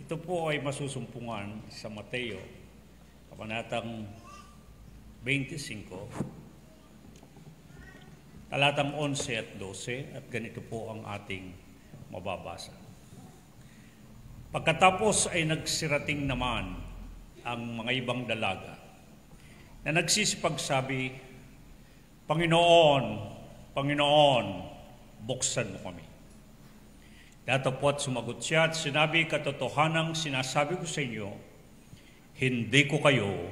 Ito po ay masusumpungan sa Mateo, kabanatang 25, talatang 11 at 12, at ganito po ang ating mababasa. Pagkatapos ay nagsirating naman ang mga ibang dalaga na nagsisipagsabi, Panginoon, Panginoon, buksan mo kami. Datapot sumagot siya at sinabi, katotohanang sinasabi ko sa inyo, hindi ko kayo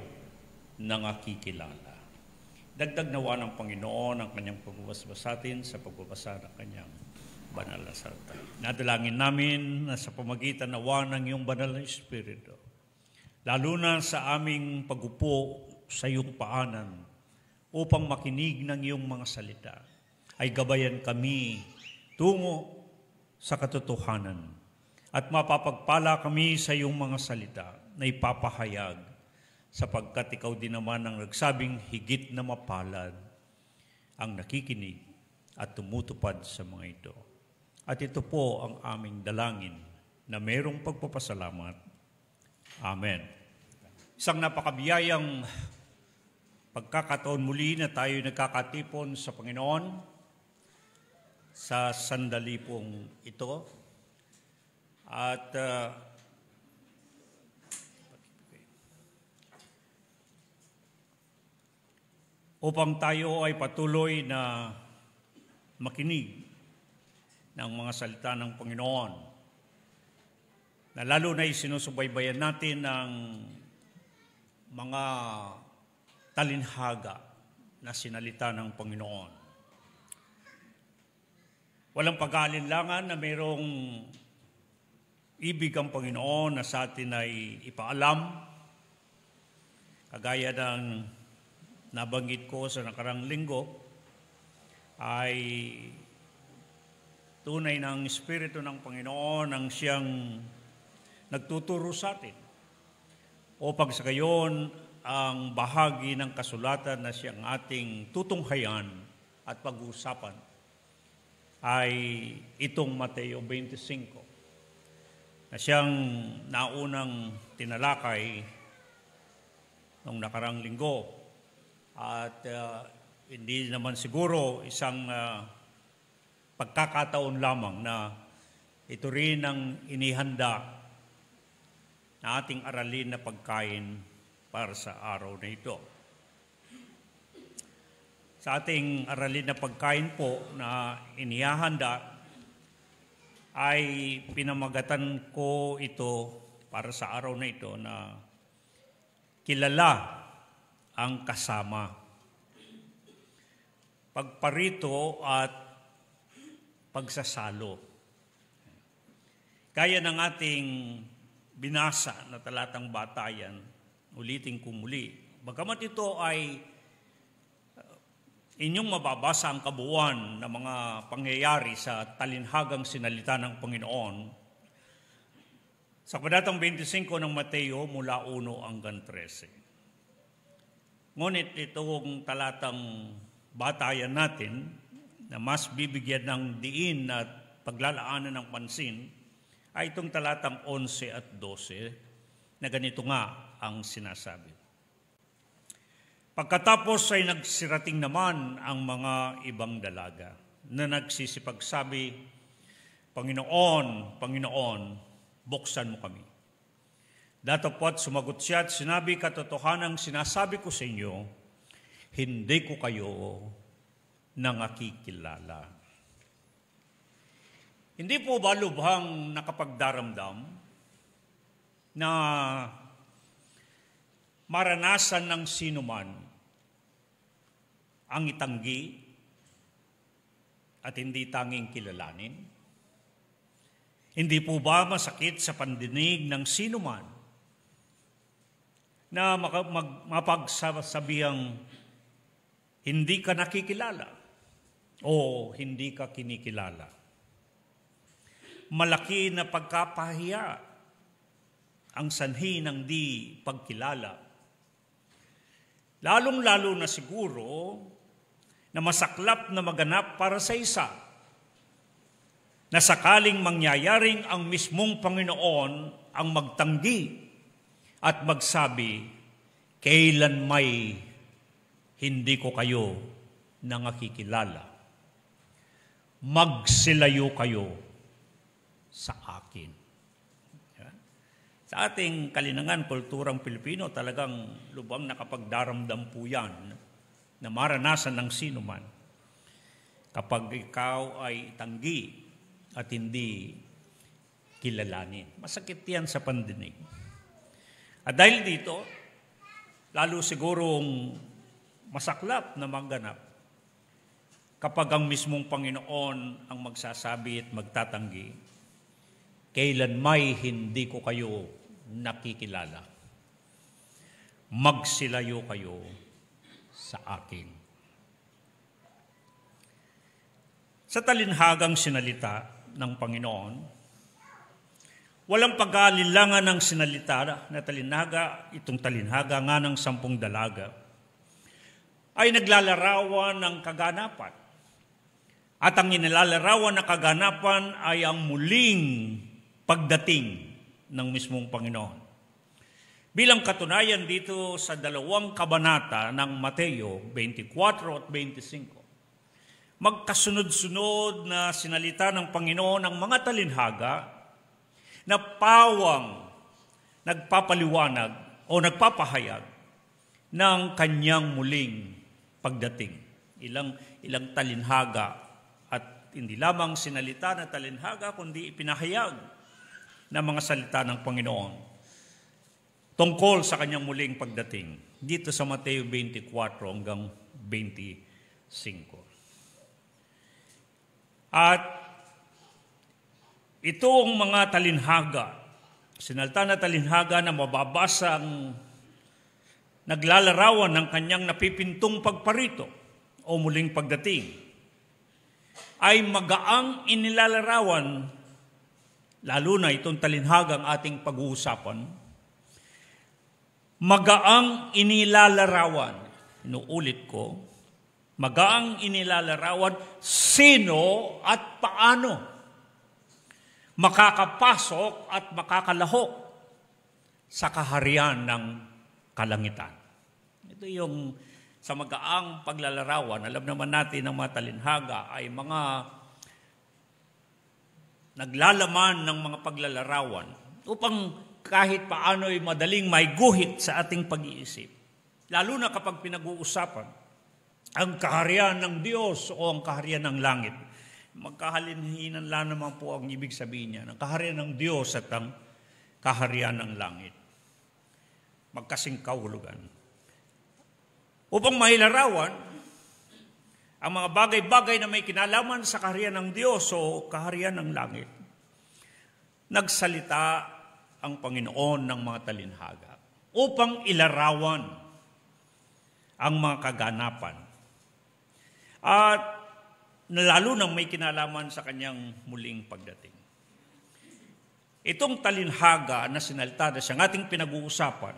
nangakikilala. Dagdag nawa ng Panginoon ang kanyang pagbabasbasatin sa pagbabasa ng kanyang banal na salita. Nadalangin namin na sa pamagitan nawa ng iyong banal na Espiritu, lalo na sa aming pagupo sa iyong paanan upang makinig ng iyong mga salita, ay gabayan kami tungo sa katotohanan at mapapagpala kami sa iyong mga salita na ipapahayag sapagkat ikaw din naman ang nagsabing higit na mapalad ang nakikinig at tumutupad sa mga ito. At ito po ang aming dalangin na mayroong pagpapasalamat. Amen. Isang napakabiyayang pagkakataon muli na tayo nagkakatipon sa Panginoon sa sandali pong ito. At upang tayo ay patuloy na makinig ng mga salita ng Panginoon, na lalo na isinusubaybayan natin ng mga talinhaga na sinalita ng Panginoon. Walang pag-aalinlangan na mayroong ibig ang Panginoon na sa atin ay ipaalam, kagaya ng nabanggit ko sa nakarang linggo, ay tunay ng Espiritu ng Panginoon ang siyang nagtuturo sa atin upang sa gayon ang bahagi ng kasulatan na siyang ating tutunghayan at pag-uusapan ay itong Mateo 25 na siyang naunang tinalakay noong nakarang linggo. At hindi naman siguro isang pagkakataon lamang na ito rin ang inihanda na ating aralin na pagkain para sa araw na ito. Sa ating aralin na pagkain po na inihahanda ay pinamagatan ko ito para sa araw na ito na kilala ang kasama. Pagparito at pagsasalo. Kaya ng ating binasa na talatang batayan, ulitin ko muli. Bagamat ito ay inyong mababasa ang kabuuan ng mga pangyayari sa talinhagang sinalita ng Panginoon sa kabanatang 25 ng Mateo mula 1 hanggang 13. Ngunit itong talatang batayan natin na mas bibigyan ng diin at paglalaanan ng pansin ay itong talatang 11 at 12 na ganito nga ang sinasabi. Pagkatapos ay nagsirating naman ang mga ibang dalaga na nagsisipagsabi, Panginoon, Panginoon, buksan mo kami. Datapot sumagot siya at sinabi, katotohanang sinasabi ko sa inyo, hindi ko kayo nangakikilala. Hindi po ba lubhang nakapagdaramdam na maranasan ng sinuman ang itanggi at hindi tanging kilalanin? Hindi po ba masakit sa pandinig ng sinuman na mapagsasabihang hindi ka nakikilala o hindi ka kinikilala? Malaki na pagkapahiya ang sanhi ng di pagkilala. Lalong-lalo na siguro na masaklap na maganap para sa isa na sakaling mangyayaring ang mismong Panginoon ang magtanggi at magsabi, kailan may hindi ko kayo nangakikilala. Magsilayo kayo sa akin. Sa ating kalinangan, kulturang Pilipino, talagang lubang nakapagdaramdam po yan na maranasan ng sino man. Kapag ikaw ay itanggi at hindi kilalanin. Masakit yan sa pandinig. At dahil dito, lalo sigurong masaklap na maganap kapag ang mismong Panginoon ang magsasabi at magtatanggi, kailan may hindi ko kayo nakikilala. Magsilayo kayo sa akin. Sa talinhagang sinalita ng Panginoon, walang pag-aalilangan ng sinalita na talinhaga, itong talinhaga nga ng 10 dalaga, ay naglalarawan ng kaganapan. At ang inilalarawan na kaganapan ay ang muling pagdating ng mismong Panginoon. Bilang katunayan dito sa 2 kabanata ng Mateo 24 at 25, magkasunod-sunod na sinalita ng Panginoon ang mga talinhaga na pawang nagpapaliwanag o nagpapahayag ng kanyang muling pagdating. Ilang talinhaga at hindi lamang sinalita na talinhaga kundi ipinahayag ng mga salita ng Panginoon tungkol sa kanyang muling pagdating dito sa Mateo 24 hanggang 25. At itong mga talinhaga, sinalita na talinhaga na mababasang naglalarawan ng kanyang napipintong pagparito o muling pagdating, ay magaang inilalarawan, lalo na itong talinhagang ating pag-uusapan, magaang inilalarawan, inuulit ko, magaang inilalarawan sino at paano makakapasok at makakalahok sa kaharian ng kalangitan. Ito yung sa magaang paglalarawan. Alam naman natin ng mga talinhaga ay mga naglalaman ng mga paglalarawan upang kahit paano ay madaling may guhit sa ating pag-iisip. Lalo na kapag pinag-uusapan ang kaharian ng Diyos o ang kaharian ng langit. Magkahalinhinan lang naman po ang ibig sabihin niya. Ang kaharian ng Diyos at ang kaharian ng langit. Magkasing kahulugan. Upang mailarawan ang mga bagay-bagay na may kinalaman sa kaharian ng Diyos o kaharian ng langit, nagsalita ang Panginoon ng mga talinhaga upang ilarawan ang mga kaganapan. At lalo nang may kinalaman sa kanyang muling pagdating. Itong talinhaga na sinalita na siyang ating pinag-uusapan,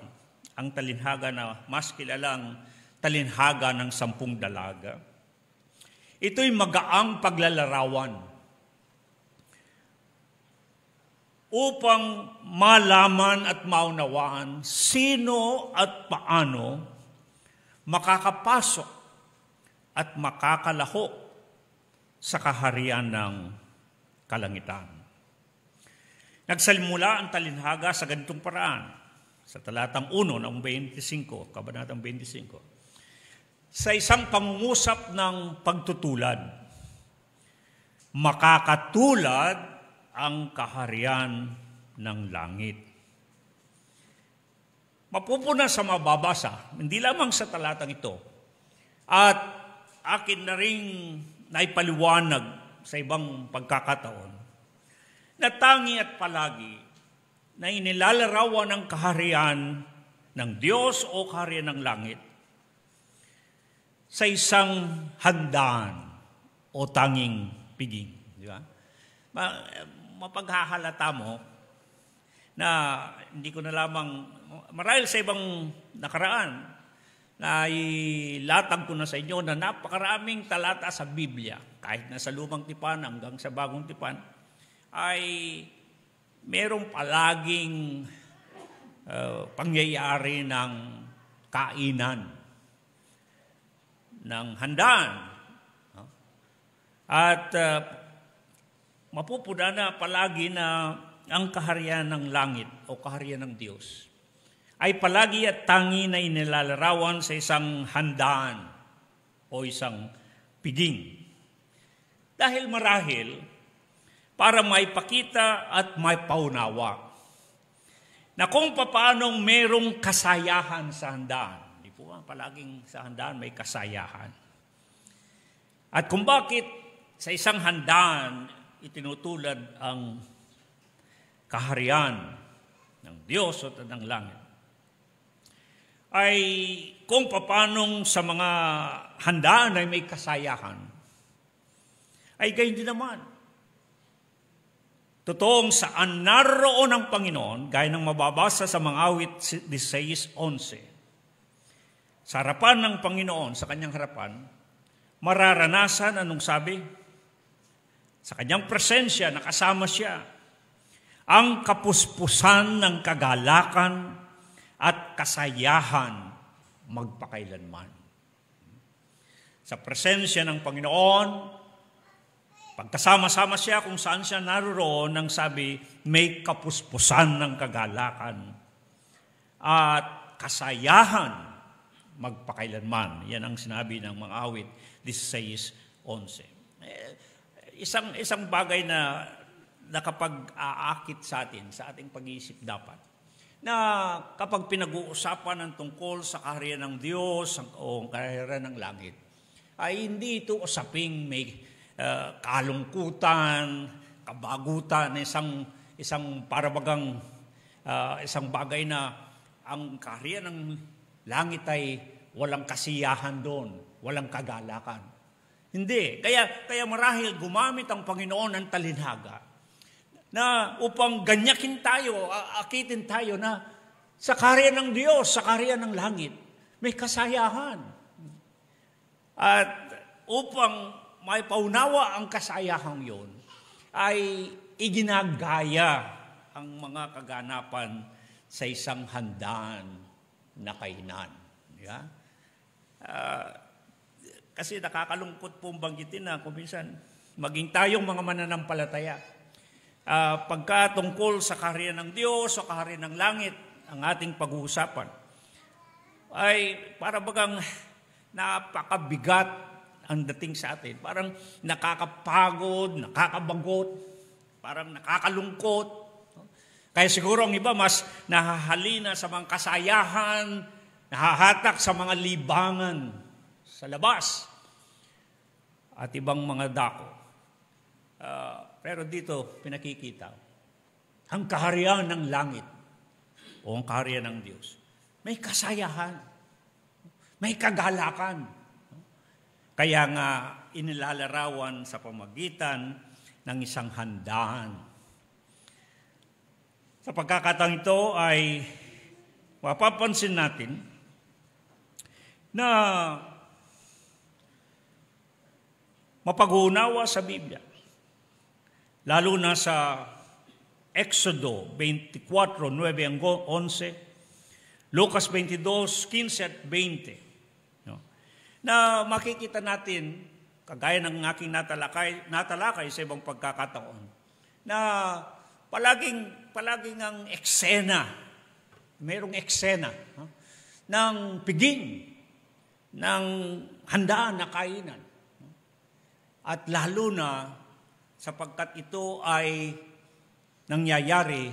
ang talinhaga na mas kilalang talinhaga ng 10 dalaga, ito'y magaang paglalarawan upang malaman at maunawaan sino at paano makakapasok at makakalahok sa kaharian ng kalangitan. Nagsalimula ang talinhaga sa ganitong paraan, sa talatang 1 ng 25, kabanatang 25, sa isang pangungusap ng pagtutulad, makakatulad ang kaharian ng langit. Mapupuna sa mababasa, hindi lamang sa talatang ito, at akin na rin naipaliwanag sa ibang pagkakataon, na tangi at palagi na inilalarawan ng kaharian ng Diyos o kaharian ng langit sa isang handaan o tanging piging. Di ba? Mapaghahalata mo na hindi ko na lamang, marahil sa ibang nakaraan, na ilatag ko na sa inyo na napakaraming talata sa Biblia, kahit na sa Lumang Tipan hanggang sa Bagong Tipan, ay merong palaging pangyayari ng kainan, ng handaan. At mapupuna na palagi na ang kaharian ng langit o kaharian ng Diyos ay palagi at tangi na inilalarawan sa isang handaan o isang piging. Dahil marahil, para maipakita at maipaunawa na kung paanong merong kasayahan sa handaan. Di po ba? Palaging sa handaan may kasayahan. At kung bakit sa isang handaan itinutulad ang kaharian ng Diyos at ng langit, ay kung paanong sa mga handaan ay may kasayahan, ay gayon din naman. Totoong saan naroon ang Panginoon, gaya ng mababasa sa mga awit 16:11. Sa harapan ng Panginoon, sa kanyang harapan, mararanasan, anong sabi? Sa kanyang presensya, nakasama siya, ang kapuspusan ng kagalakan at kasayahan magpakailanman. Sa presensya ng Panginoon, pagkasama-sama siya kung saan siya naroon, nang sabi, may kapuspusan ng kagalakan at kasayahan magpakailanman. Yan ang sinabi ng mga awit 16:11. Isang bagay na nakapag-aakit sa atin, sa ating pag-iisip dapat, na kapag pinag-uusapan ng tungkol sa kaharian ng Diyos o kaharian ng langit, ay hindi ito usaping may kalungkutan, kabagutan, isang parabagang isang bagay na ang kaharian ng langit ay walang kasiyahan doon, walang kagalakan. Hindi. Kaya marahil gumamit ang Panginoon ng talinhaga na upang ganyakin tayo, akitin tayo na sa kaharian ng Diyos, sa kaharian ng langit, may kasayahan. At upang may paunawa ang kasayahang yon, ay iginagaya ang mga kaganapan sa isang handaan na kainan. Yeah? Kasi nakakalungkot pong banggitin na kung minsan maging tayong mga mananampalataya, pagka tungkol sa kaharian ng Diyos o kaharian ng langit, ang ating pag-uusapan, ay para bagang napakabigat ang dating sa atin. Parang nakakapagod, nakakabagot, parang nakakalungkot. Kaya siguro ang iba mas nahahalina sa mga kasayahan, nahahatak sa mga libangan sa labas at ibang mga dako. Pero dito pinakikita ang kaharian ng langit o ang kaharian ng Diyos. May kasayahan, may kagalakan. Kaya nga inilalarawan sa pamagitan ng isang handaan. Sa pagkakataong ito ay mapapansin natin na mapag-uunawa sa Biblia, lalo na sa Exodo 24:9-11, Lucas 22:15 at 20, na makikita natin, kagaya ng aking natalakay sa ibang pagkakataon, na palaging ang eksena, mayroong eksena ng piging, ng handaan na kainan. At lalo na sapagkat ito ay nangyayari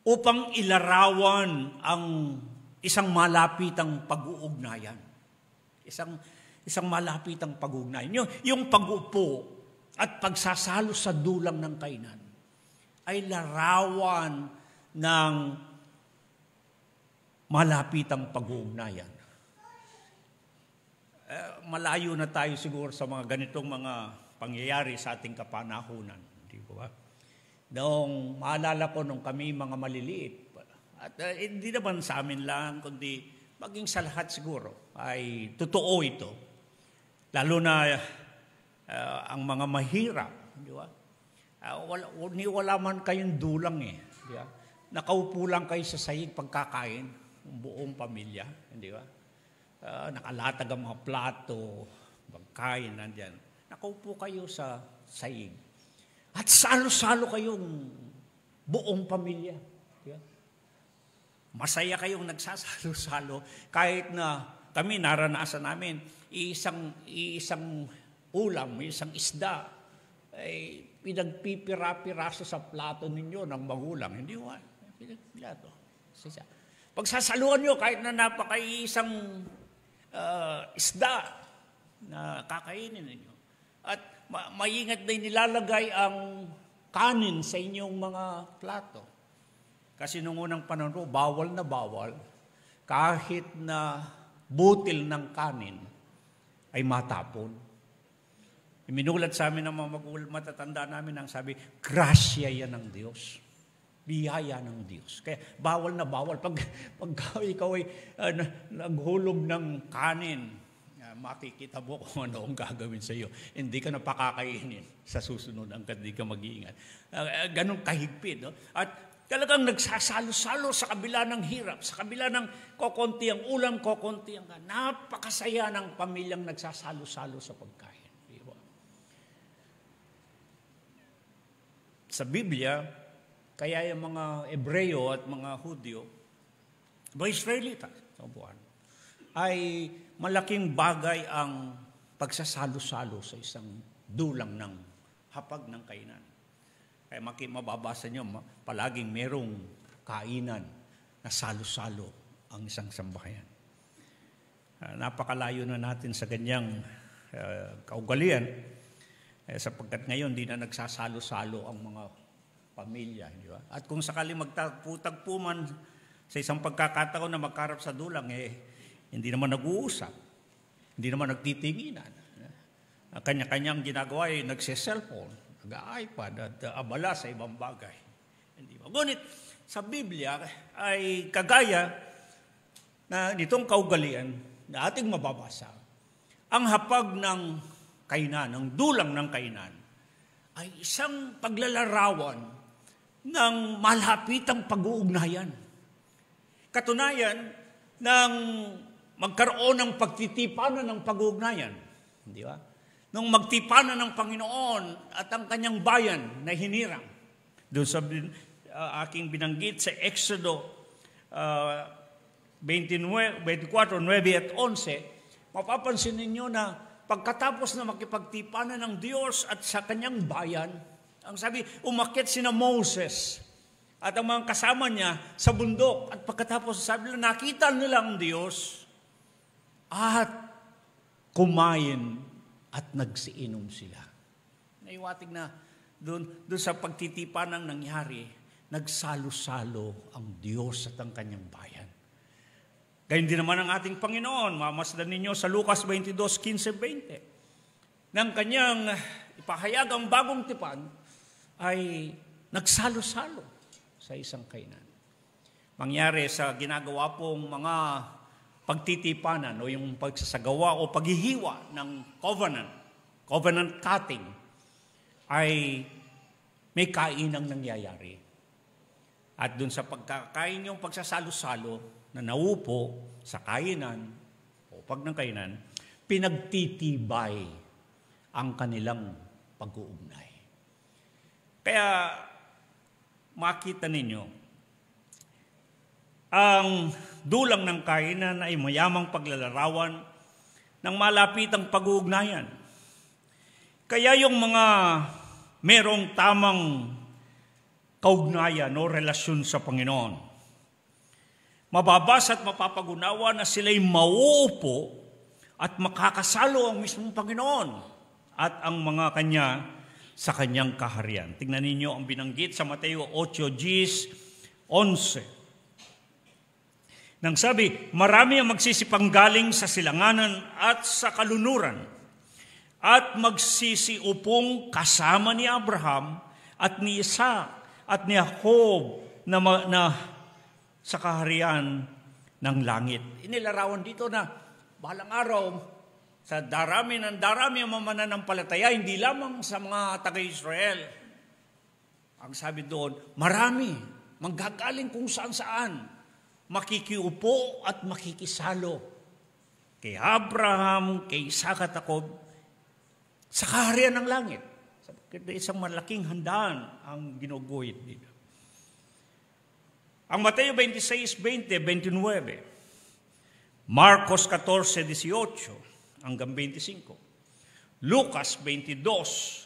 upang ilarawan ang isang malapitang pag-uugnayan. Isang malapitang pag-ugnayan. Yung pag-upo at pagsasalo sa dulang ng kainan ay larawan ng malapitang pag-ugnayan. Malayo na tayo siguro sa mga ganitong mga pangyayari sa ating kapanahunan. Hindi ko ba? Noong maalala ko nung kami mga maliliit, at hindi naman sa amin lang, kundi maging sa lahat siguro, ay totoo ito. Lalo na ang mga mahirap, di ba? wala man kayong dulang eh. Di ba? Nakaupo lang kayo sa sahig pagkakain, buong pamilya, hindi ba? Nakalatag ang mga plato, pagkain, nandyan. Nakaupo kayo sa sahig. At salo-salo kayong buong pamilya. Di ba? Masaya kayong nagsasalo-salo kahit na kami naranasan namin isang ulam, isang isda ay pinagpipira-piraso sa plato ninyo ng magulang. Hindi ba? Pinagplato. Pagsasaluhan nyo kahit na napakaisang isda na kakainin ninyo. At maingat din nilalagay ang kanin sa inyong mga plato. Kasi nung unang panahon, bawal na bawal, kahit na butil ng kanin ay matapon. Minulat sa amin ng mga magulang, matatanda namin ang sabi, grasya yan ng Diyos. Biyaya ng Diyos. Kaya bawal na bawal. Pag ikaw ay naghulog ng kanin, makikita mo kung ano ang gagawin sa iyo. Hindi ka na pakakainin sa susunod hanggang hindi ka mag-iingat. Ganun kahigpit. No? At talagang nagsasalo-salo sa kabila ng hirap, sa kabila ng kokonti ang ulam, kokonti ang napakasaya ng pamilyang nagsasalo-salo sa pagkain. Diba? Sa Biblia, kaya yung mga Ebreo at mga Hudyo, mga Israelita, ay malaking bagay ang pagsasalo-salo sa isang dulang ng hapag ng kainan. Kaya mababasa nyo, palaging merong kainan na salo-salo ang isang sambahayan. Napakalayo na natin sa ganyang kaugalian, sapagkat ngayon di na nagsasalo-salo ang mga pamilya. Di ba? At kung sakali magtagpo man sa isang pagkakataon na magkarap sa dulang, hindi naman nag-uusap, hindi naman nagtitinginan. Kanya-kanyang ginagawa ay nagse-cellphone, nag-iPad at abala sa ibang bagay. Hindi ba? Ngunit sa Biblia ay kagaya na nitong kaugalian na ating mababasa, ang hapag ng kainan, ang dulang ng kainan, ay isang paglalarawan ng malapitang pag-uugnayan. Katunayan ng magkaroon ng pagtitipanan ng pag-uugnayan. Di ba? Nung magtipanan ng Panginoon at ang kanyang bayan na hinirang. Doon sa aking binanggit sa Exodo 24, 9 at 11, mapapansin ninyo na pagkatapos na makipagtipanan ng Diyos at sa kanyang bayan, ang sabi, umakyat sina Moses at ang mga kasama niya sa bundok. At pagkatapos sabi nila, nakita nila ang Diyos at kumain at nagsiinom sila. Naiwatig na doon sa pagtitipanan nangyari, nagsalo-salo ang Diyos at ang kanyang bayan. Gayun din naman ang ating Panginoon. Mamasdan ninyo sa Lucas 22:15-20. Nang kanyang ipahayag ang bagong tipan, ay nagsalo-salo sa isang kainan. Mangyari sa ginagawa pong mga pagtitipanan o yung pagsasagawa o paghihiwa ng covenant cutting, ay may kainang nangyayari. At dun sa pagkakain yung pagsasalo-salo na naupo sa kainan o pag ng kainan, pinagtitibay ang kanilang pag-uugnay. Kaya makita ninyo, ang dulang ng kainan ay mayamang paglalarawan ng malapitang pag-uugnayan. Kaya yung mga merong tamang kaugnayan o relasyon sa Panginoon, mababasa at mapapagunawa na sila'y mauupo at makakasalo ang mismong Panginoon at ang mga kanya sa kanyang kaharian. Tingnan ninyo ang binanggit sa Mateo 8:10-11. Nang sabi, marami ang magsisipanggaling sa silanganan at sa kalunuran at magsisiupong kasama ni Abraham at ni Isaac at ni Jacob na sa kaharian ng langit. Inilarawan dito na bahalang araw, sa darami ang mananampalataya, hindi lamang sa mga taga-Israel, Ang sabi doon, marami, manggagaling kung saan-saan, makikiupo at makikisalo kay Abraham, kay Isaac at Jacob, sa kaharian ng langit. Isang malaking handaan ang ginuguhit dito. Ang Mateo 26, 20, 29, Marcos 14, 18 hanggang 25, Lucas 22,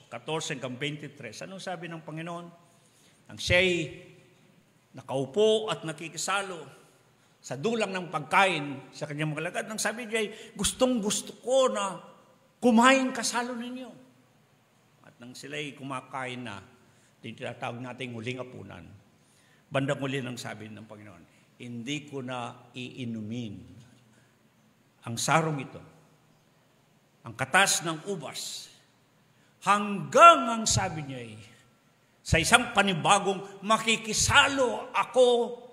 14 hanggang 23. Anong sabi ng Panginoon? Ang siya'y nakaupo at nakikisalo sa dulang ng pagkain sa kanyang mga lagad. Nang sabi niya, gustong-gusto ko na kumain kasalo ninyo. At nang sila'y kumakain na, tinatawag natin huling hapunan, bandang huli nang sabi ng Panginoon, hindi ko na iinumin ang sarong ito, ang katas ng ubas, hanggang ang sabi niya sa isang panibagong makikisalo ako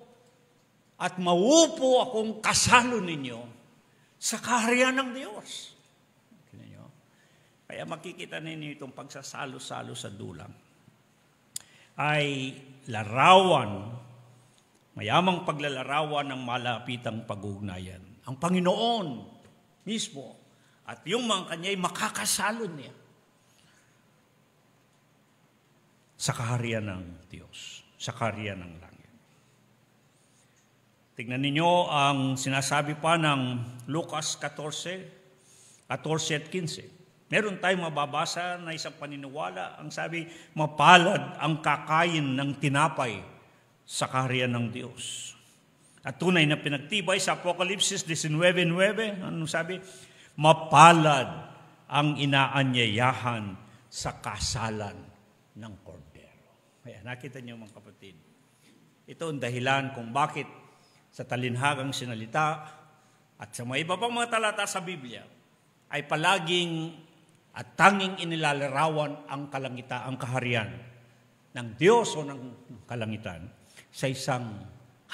at mauupo akong kasalo ninyo sa kaharian ng Diyos. Kaya makikita ninyo itong pagsasalo-salo sa dulang ay larawan, mayamang paglalarawan ng malapitang pag-ugnayan. Ang Panginoon mismo at yung mga kanya'y makakasalo niya sa kaharian ng Diyos, sa kaharian ng langit. Tingnan ninyo ang sinasabi pa ng Lucas 14, 14 at 15. Meron tayong mababasa na isang paniniwala. Ang sabi, mapalad ang kakain ng tinapay sa kaharian ng Diyos. At tunay na pinagtibay sa Apokalipsis 19:9, anong sabi? Mapalad ang inaanyayahan sa kasalan ng kordero. Kaya nakita niyo mga kapatid, ito ang dahilan kung bakit sa talinhagang sinalita at sa mga iba pang mga talata sa Biblia ay palaging at tanging inilalarawan ang kalangitan, ang kaharian ng Diyos o ng kalangitan sa isang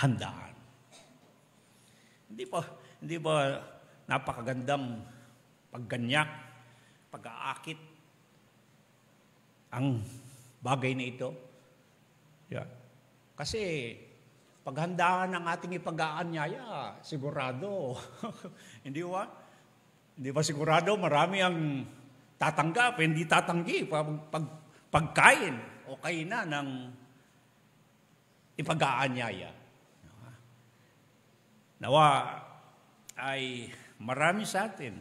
handaan. Hindi ba napakagandang pagganyak, pag-aakit ang bagay na ito? Yeah. Kasi paghandaan ng ating ipag-aanyaya, sigurado. Hindi ba sigurado marami ang tatanggap, hindi tatanggi pagkain o kainan ng ipag-aanyaya. Nawa ay marami sa atin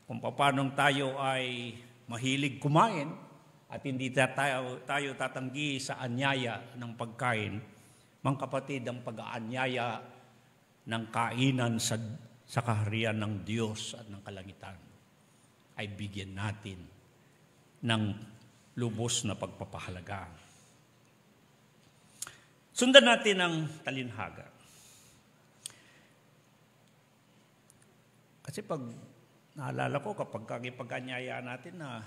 kung paano tayo ay mahilig kumain at hindi tayo tatanggi sa anyaya ng pagkain. Mga kapatid, ang pag-aanyaya ng kainan sa kaharian ng Diyos at ng kalangitan ay bigyan natin ng lubos na pagpapahalaga. Sundan natin ang talinhaga. Kasi pag naalala ko, kapag ipag-anyaya natin na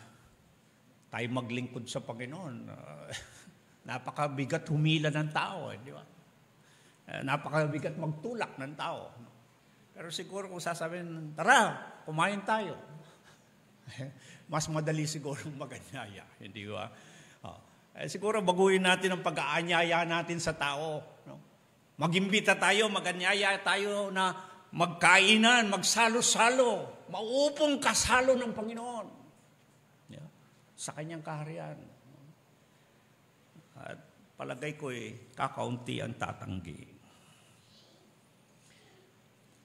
tayo maglingkod sa Panginoon, napakabigat humila ng tao, di ba? Napakabigat magtulak ng tao. Pero siguro kung sasabihin, tara, kumain tayo. Mas madali siguro mag-anyaya, hindi ba? Siguro baguhin natin ang pag-aanyaya natin sa tao. No? Mag-imbita tayo, mag-anyaya tayo na magkainan, magsalo-salo, maupong kasalo ng Panginoon. Yeah. Sa kanyang kaharian. At palagay ko kakaunti ang tatanggi.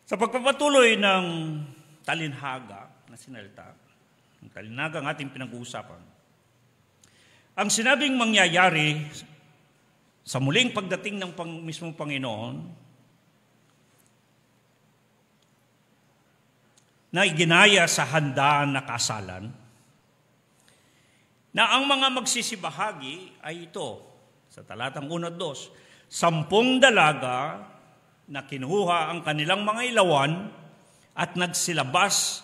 Sa pagpapatuloy ng talinhaga na sinalita, ang talinhaga ang ating pinag-uusapan, ang sinabing mangyayari sa muling pagdating ng mismong Panginoon na iginaya sa handaan na kasalan, na ang mga magsisibahagi ay ito, sa talatang 1 at 2, 10 dalaga na kinuha ang kanilang mga ilawan at nagsilabas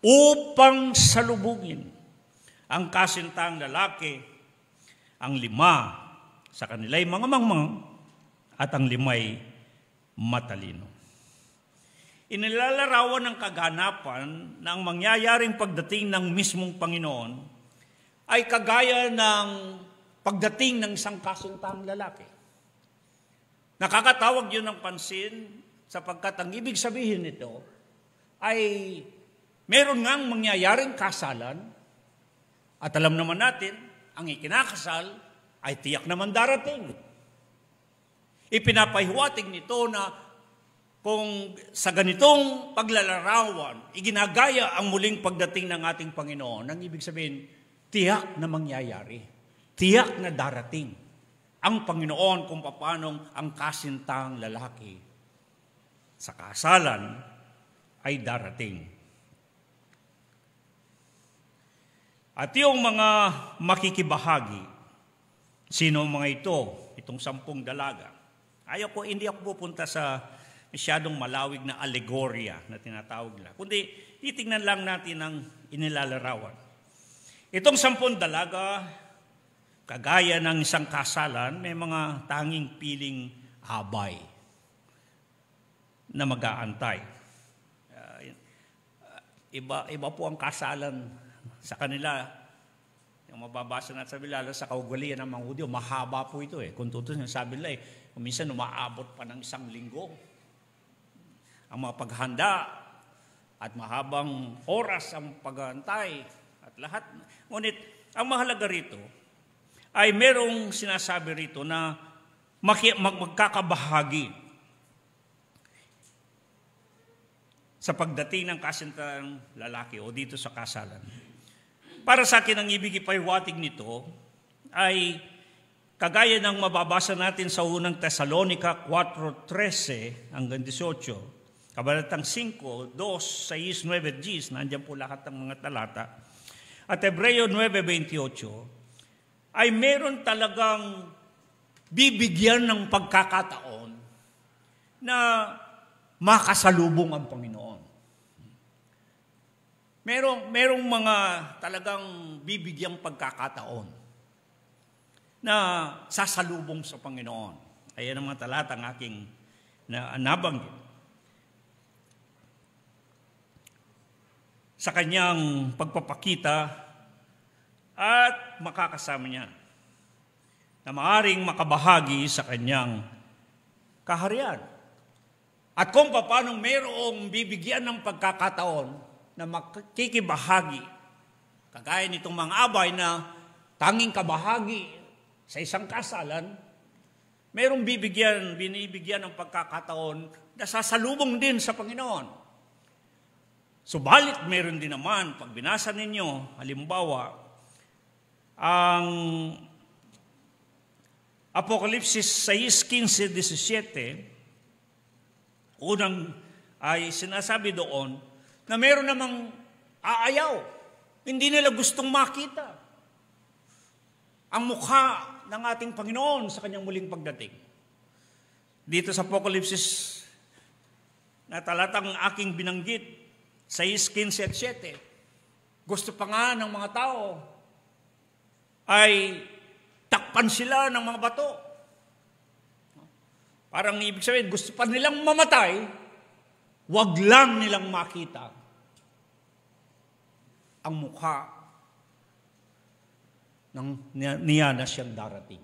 upang salubungin ang kasintaang lalaki, ang 5 sa kanila'y mga mangmang at ang 5 matalino. Inilalarawan ng kaganapan na ang mangyayaring pagdating ng mismong Panginoon ay kagaya ng pagdating ng isang kasintaang lalaki. Nakakatawag yun ng pansin sapagkat ang ibig sabihin nito ay meron ngang mangyayaring kasalan at alam naman natin, ang ikinakasal ay tiyak naman darating. Ipinapahiwatig nito na kung sa ganitong paglalarawan, iginagaya ang muling pagdating ng ating Panginoon, ang ibig sabihin, tiyak na mangyayari, tiyak na darating ang Panginoon kung paanong ang kasintang lalaki sa kasalan ay darating. At yung mga makikibahagi, sino mga ito? Itong 10 dalaga. Hindi ako pupunta sa masyadong malawig na alegorya na tinatawag nila. Kundi titingnan lang natin ang inilalarawan. Itong 10 dalaga, kagaya ng isang kasalan, may mga tanging piling abay na mag-aantay. Iba po ang kasalan sa kanila. Yung mababasa natin sa bilala sa kaugalian ng mga Hudyo, mahaba po ito eh. Kung tutusin, sabi nila minsan umaabot pa ng 1 linggo. Ang mga paghanda at mahabang oras ang pag-aantay at lahat. Ngunit, ang mahalaga rito ay merong sinasabi rito na magkakabahagi sa pagdating ng kasintang lalaki o dito sa kasalan. Para sa akin, ang ibig ipahiwatig nito ay kagaya ng mababasa natin sa unang Tesalonica 4:13 hanggang 18, Kabanatang 5, 2, 6, 9, 10, nandiyan po lahat ng mga talata, at Hebreo 9:28, ay meron talagang bibigyan ng pagkakataon na makasalubong ang Panginoon. Merong mga talagang bibigyang pagkakataon na sasalubong sa Panginoon. Ayan ang mga talata ang aking nabanggit. Sa kanyang pagpapakita at makakasama niya na maaaring makabahagi sa kanyang kaharian. At kung paano mayroong bibigyan ng pagkakataon na makikibahagi, kagaya nitong mga abay na tanging kabahagi sa isang kasalan, mayroong binibigyan ng pagkakataon na sasalubong din sa Panginoon. Subalit meron din naman, pag binasa ninyo, halimbawa, ang Apokalipsis 6:15-17, unang ay sinasabi doon na meron namang aayaw. Hindi nila gustong makita ang mukha ng ating Panginoon sa kanyang muling pagdating. Dito sa Apokalipsis na talatang aking binanggit, 6:15-17, gusto pa nga ng mga tao ay takpan sila ng mga bato. Parang ibig sabihin, gusto pa nilang mamatay, wag lang nilang makita ang mukha niya na siyang darating.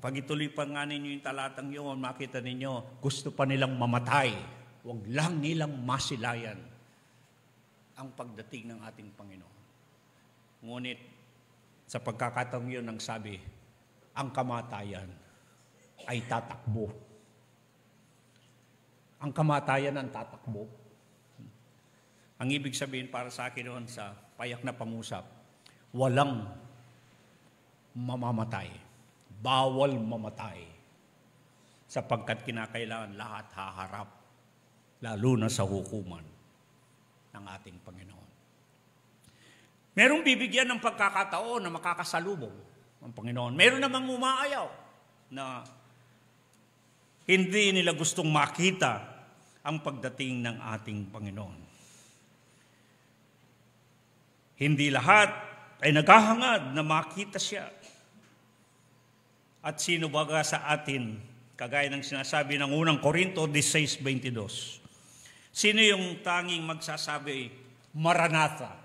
Pag ituloy pa nga ninyo yung talatang yun, makita ninyo, gusto pa nilang mamatay, wag lang nilang masilayan ang pagdating ng ating Panginoon. Ngunit, sa pagkakataong yun, ang sabi, ang kamatayan ay tatakbo. Ang kamatayan ang tatakbo. Ang ibig sabihin para sa akin noon sa payak na pangusap, walang mamamatay. Bawal mamatay. Sapagkat kinakailangan lahat haharap, lalo na sa hukuman ng ating Panginoon. Merong bibigyan ng pagkakataon na makakasalubong ang Panginoon. Meron namang umaayaw na hindi nila gustong makita ang pagdating ng ating Panginoon. Hindi lahat ay naghahangad na makita siya. At sino baga sa atin, kagaya ng sinasabi ng unang Korinto 16:22, sino yung tanging magsasabi, Maranatha?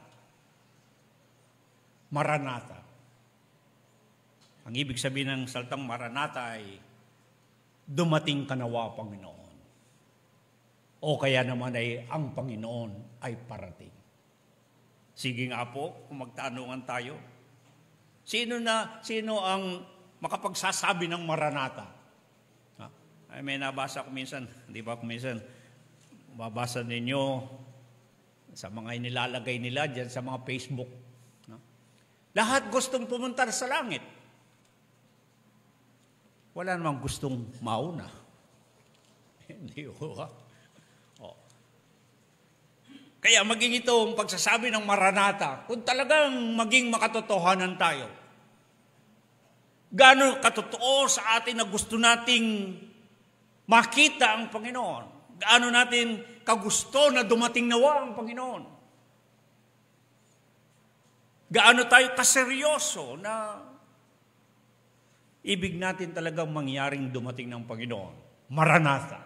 Maranatha. Ang ibig sabihin ng salitang Maranatha ay, dumating ka nawa, Panginoon. O kaya naman ay, ang Panginoon ay parating. Sige nga po, kung magtanungan tayo, sino ang makapagsasabi ng Maranatha? Ay, may nabasa ko minsan, di ba kung minsan, babasa ninyo sa mga inilalagay nila dyan sa mga Facebook. Lahat gustong pumunta sa langit. Wala namang gustong mauna. Hindi ba? Kaya maging itong pagsasabi ng Maranatha, kung talagang maging makatotohanan tayo, gaano katotoo sa atin na gusto nating makita ang Panginoon, gaano natin kagusto na dumating nawa ang Panginoon, gaano tayo kaseryoso na ibig natin talagang mangyaring dumating ng Panginoon. Maranatha.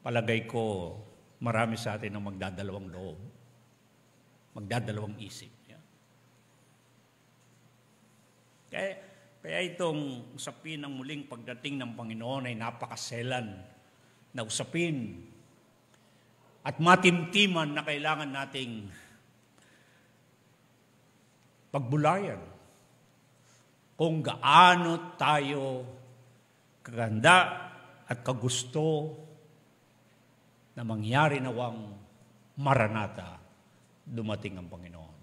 Palagay ko, marami sa atin ang magdadalawang loob. Magdadalawang isip. Kaya itong usapin ng muling pagdating ng Panginoon ay napakaselan na usapin at matimtiman na kailangan nating pagbulayan kung gaano tayo kaganda at kagusto na mangyari nawang Maranatha, dumating ang Panginoon.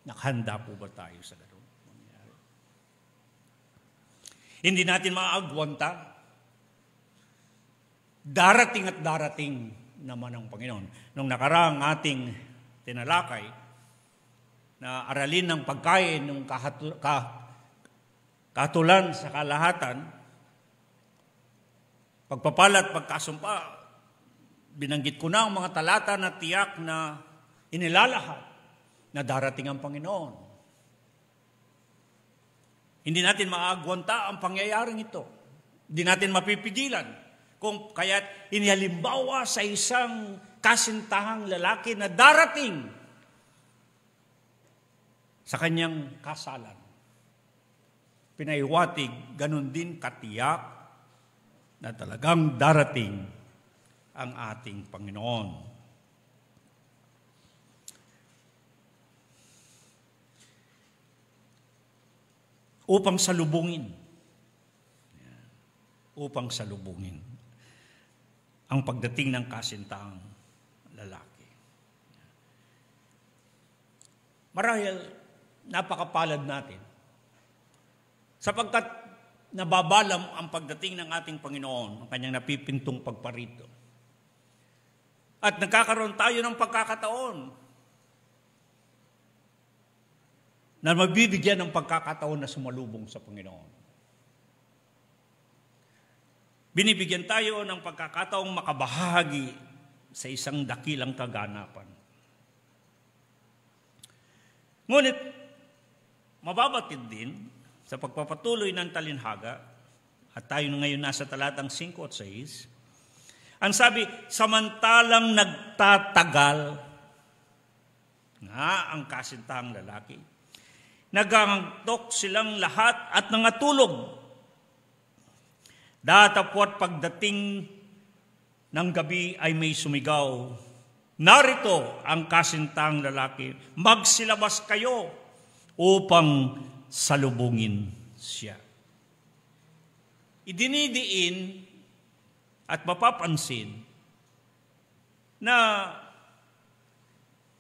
Nakahanda po ba tayo sa gano'n? Hindi natin maaagwanta. Darating at darating naman ang Panginoon. Nung nakaraang ating tinalakay, na aralin ng pagkain, ng katulan sa kalahatan, pagpapalat, pagkasumpa, binanggit ko na ang mga talata na tiyak na inilalahat na darating ang Panginoon. Hindi natin maaagwanta ang pangyayaring ito. Hindi natin mapipigilan. Kung kaya't inihalimbawa sa isang kasintahang lalaki na darating sa kanyang kasalan. Pinaiwatig, ganun din katiyak na talagang darating ang ating Panginoon. Upang salubungin ang pagdating ng kasintahang lalaki. Marahil, napakapalad natin sapagkat nababalam ang pagdating ng ating Panginoon, ang kanyang napipintong pagparito. At nagkakaroon tayo ng pagkakataon na mabibigyan ng pagkakataon na sumalubong sa Panginoon. Binibigyan tayo ng pagkakataong makabahagi sa isang dakilang kaganapan. Ngunit, mababatid din sa pagpapatuloy ng talinhaga, at tayo ngayon nasa talatang 5 at 6, ang sabi, samantalang nagtatagal nga ang kasintahang lalaki, nagantok silang lahat at nangatulog. Datapwat pagdating ng gabi ay may sumigaw, narito ang kasintahang lalaki, magsilabas kayo upang salubungin siya. Idinidiin at mapapansin na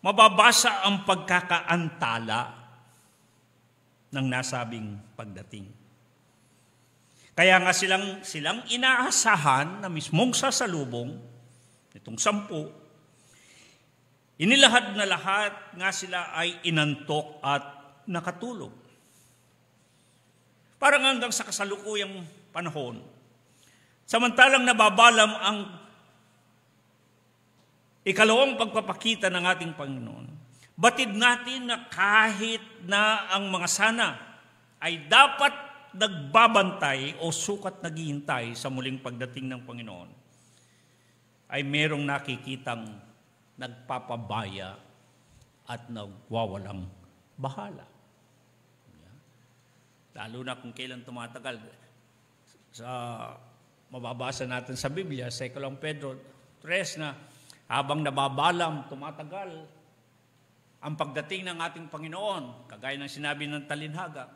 mababasa ang pagkakaantala ng nasabing pagdating. Kaya nga silang inaasahan na mismong sasalubong itong 10, inilahad na lahat nga sila ay inantok at nakatulog. Parang hanggang sa kasalukuyang panahon, samantalang nababalam ang ikalawang pagpapakita ng ating Panginoon, batid natin na kahit na ang mga sana ay dapat nagbabantay o sukat naghihintay sa muling pagdating ng Panginoon, ay merong nakikitang nagpapabaya at nagwawalang bahala. lalo na kung kailan tumatagal. Sa mababasa natin sa Biblia, sa 2 Pedro 3 na habang nababalam, tumatagal ang pagdating ng ating Panginoon, kagaya ng sinabi ng talinhaga,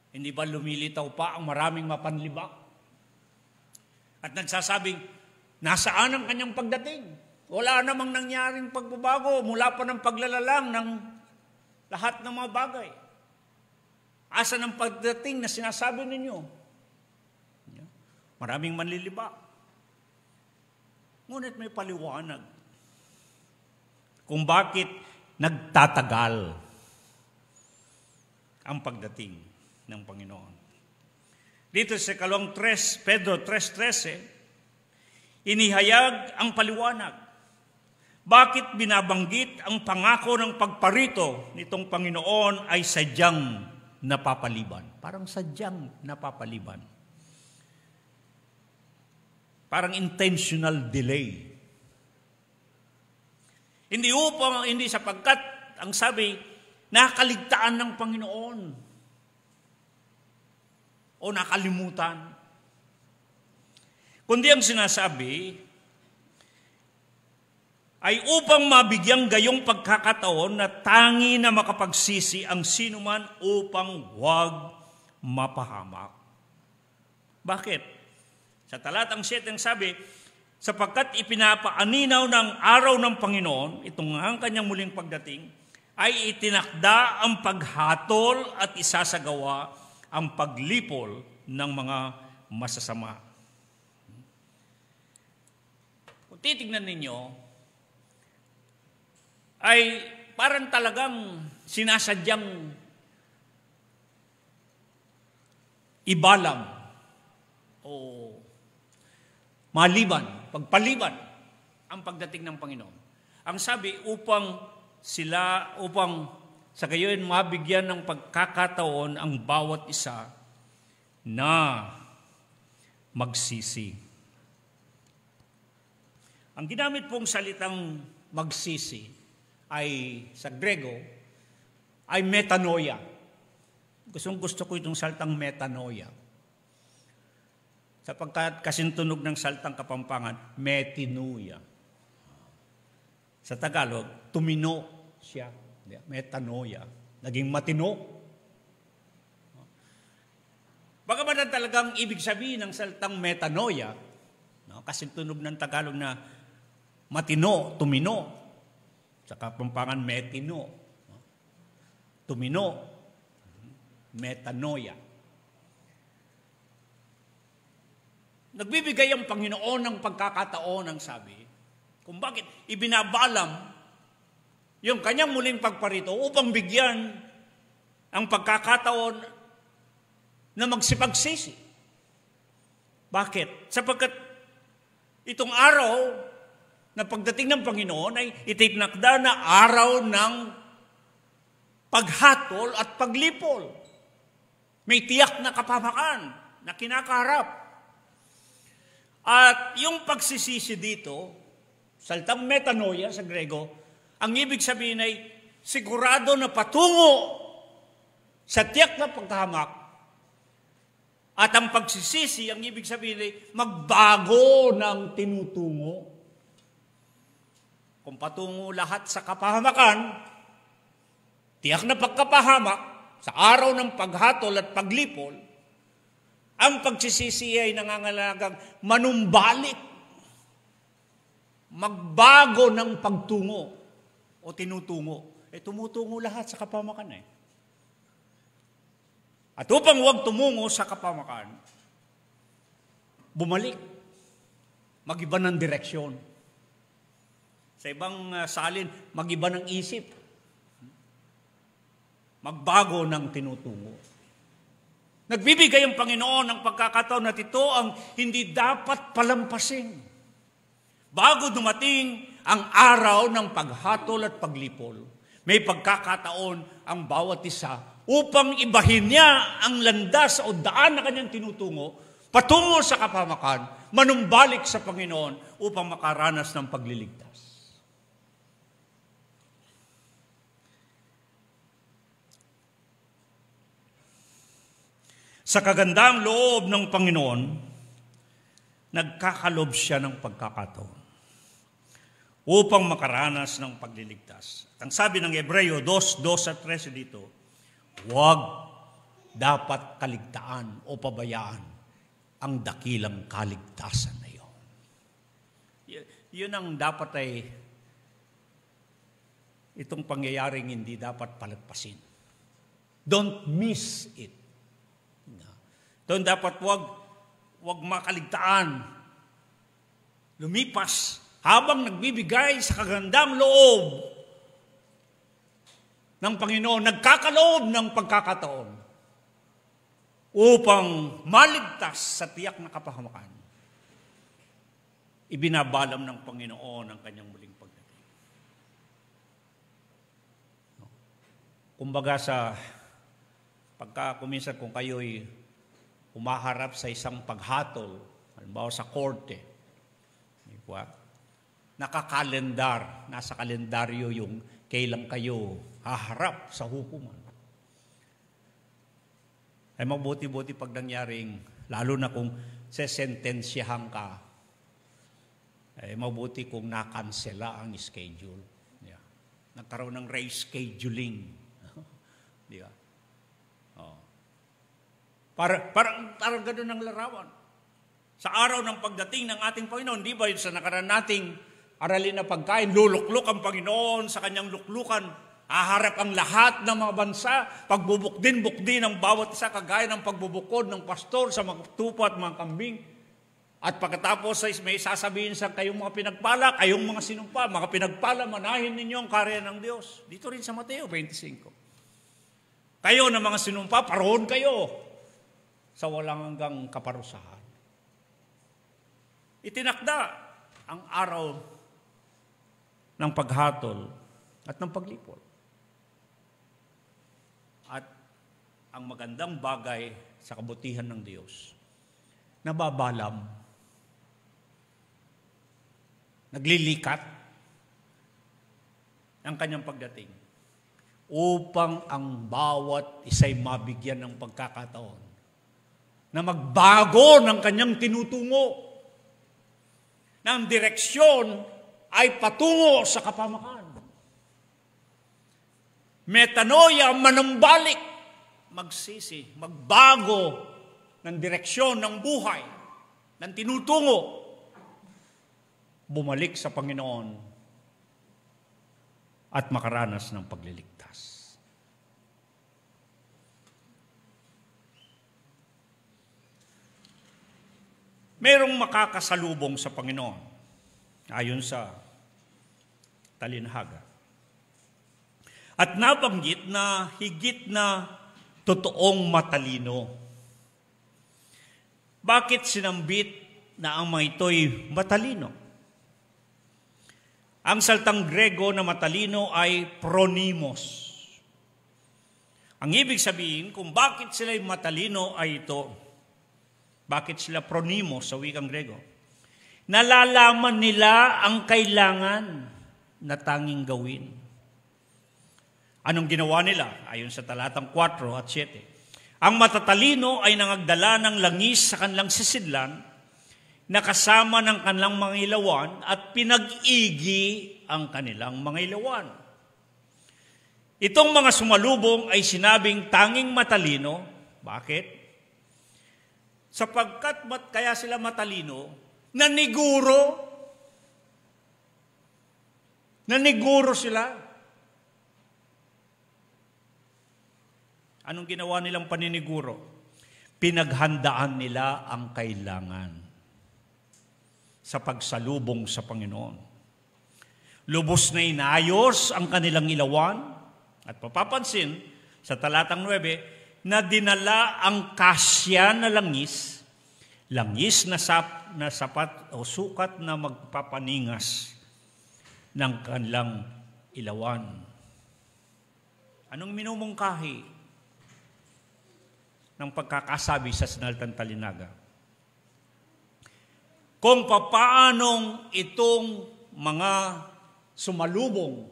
hindi ba lumilitaw pa ang maraming mapanlibak? At nagsasabing, nasaan ang kanyang pagdating? Wala namang nangyaring pagbabago mula pa ng paglalalang ng lahat ng mga bagay. Asan ang pagdating na sinasabi ninyo? Maraming manlilibak. Ngunit may paliwanag kung bakit nagtatagal ang pagdating ng Panginoon. Dito sa 2 Pedro 3:13, inihayag ang paliwanag. Bakit binabanggit ang pangako ng pagparito nitong Panginoon ay sadyang napapaliban? Parang sadyang napapaliban. Parang intentional delay. Hindi sapagkat ang sabi, nakaligtaan ng Panginoon o nakalimutan. Kundi ang sinasabi ay upang mabigyang gayong pagkakataon na tangi na makapagsisi ang sinuman upang huwag mapahamak. Bakit? Sa talatang 7 ang sabi, sapagkat ipinapaaninaw ng araw ng Panginoon, itong ang kanyang muling pagdating, ay itinakda ang paghatol at isasagawa ang paglipol ng mga masasama. Kung titignan ninyo, ay parang talagang sinasadyang ibalang o maliban, pagpaliban ang pagdating ng Panginoon. Ang sabi, upang sa gayon mabigyan ng pagkakataon ang bawat isa na magsisi. Ang ginamit pong salitang magsisi ay sa Grego ay metanoia. Gusto ko itong salitang metanoia. Sapagkat kasintunog ng salitang Kapampangan, metinuia. Sa Tagalog, tumino siya. Metanoia. Naging matino. Bagaman talagang ibig sabihin ng salitang metanoia, kasintunog ng Tagalog na matino, tumino. Sa Kapampangan, metino. Tumino. Metanoia. Nagbibigay ang Panginoon ng pagkakataon, ang sabi, kung bakit ibinabalam yung kanyang muling pagparito upang bigyan ang pagkakataon na magsipagsisi. Bakit? Sapagkat itong araw na pagdating ng Panginoon ay itinakda na araw ng paghatol at paglipol. May tiyak na kapamakan na kinakaharap. At yung pagsisisi dito, salitang metanoia sa Grego, ang ibig sabihin ay sigurado na patungo sa tiyak na paghahamak. At ang pagsisisi, ang ibig sabihin ay magbago ng tinutungo. Kung patungo lahat sa kapahamakan, tiyak na pagkapahamak sa araw ng paghatol at paglipol, ang pagsisisi ay nangangalagang manumbalik, magbago ng pagtungo o tinutungo. Tumutungo lahat sa kapahamakan eh. At upang huwag tumungo sa kapahamakan, bumalik, mag-iba ng direksyon. Sa ibang salin, mag-iba ng isip. Magbago ng tinutungo. Nagbibigay ang Panginoon ng pagkakataon at ito ang hindi dapat palampasin. Bago dumating ang araw ng paghatol at paglipol, may pagkakataon ang bawat isa upang ibahin niya ang landas o daan na kanyang tinutungo patungo sa kapahamakan, manumbalik sa Panginoon upang makaranas ng pagliligtas. Sa kagandang loob ng Panginoon, nagkakalob siya ng pagkakataon upang makaranas ng pagliligtas. At ang sabi ng Hebreo 2:2-13 dito, huwag dapat kaligtaan o pabayaan ang dakilang kaligtasan na iyon. Yun ang dapat ay itong pangyayaring hindi dapat palagpasin. Don't miss it. Doon dapat wag makaligtaan. Lumipas habang nagbibigay sa kagandang loob ng Panginoon, nagkakaloob ng pagkakataon upang maligtas sa tiyak na kapahamakan. Ibinabalam ng Panginoon ang kanyang muling pagdating. Kumbaga kuminsan kung kayo'y umaharap sa isang paghatol, halimbawa sa korte, nakakalendar, nasa kalendaryo yung kailan kayo haharap sa hukuman. Ay mabuti-buti pag nangyaring, lalo na kung sesentensyahan ka, ay mabuti kung nakansela ang schedule. Yeah. Nagkaroon ng rescheduling. Di ba? Parang gano'n ang larawan. Sa araw ng pagdating ng ating Panginoon, di ba yun sa nakaraan nating aralin na pagkain, luluklok ang Panginoon sa kanyang luklukan, haharap ang lahat ng mga bansa, pagbubukdin ang bawat isa, kagaya ng pagbubukod ng pastor sa mga tupa at mga kambing. At pagkatapos ay may sasabihin sa kayong mga pinagpala, kayong mga sinumpa, mga pinagpala, manahin ninyo ang karya ng Diyos. Dito rin sa Mateo 25. Kayo na mga sinumpa, paroon kayo sa walang hanggang kaparusahan. Itinakda ang araw ng paghatol at ng paglipol. At ang magandang bagay sa kabutihan ng Diyos, nababalam, naglilikat ang kanyang pagdating upang ang bawat isa'y mabigyan ng pagkakataon na magbago ng kanyang tinutungo, na ang direksyon ay patungo sa kapamakan. Metanoia, manumbalik, magsisi, magbago ng direksyon ng buhay, ng tinutungo, bumalik sa Panginoon at makaranas ng pagliligtas. Merong makakasalubong sa Panginoon, ayon sa talinhaga. At nabanggit na higit na totoong matalino. Bakit sinambit na ang mga ito'y matalino? Ang salitang Grego na matalino ay phronimos. Ang ibig sabihin, kung bakit sila'y matalino ay ito. Bakit sila phronimos sa wikang Grego? Nalalaman nila ang kailangan na tanging gawin. Anong ginawa nila? Ayon sa talatang 4 at 7. Ang matatalino ay nangagdala ng langis sa kanilang sisidlan, na kasama ng kanilang mga ilawan, at pinag-igi ang kanilang mga ilawan. Itong mga sumalubong ay sinabing tanging matalino. Bakit? Sapagkat kaya sila matalino, naniguro sila. Anong ginawa nilang paniniguro? Pinaghandaan nila ang kailangan sa pagsalubong sa Panginoon. Lubos na inayos ang kanilang ilawan, at papapansin sa talatang 9, na dinala ang kasya na langis na sapat o sukat na magpapaningas ng kanilang ilawan. Anong minumungkahi ng pagkakasabi sa sinalitang talinaga? Kung papaanong itong mga sumalubong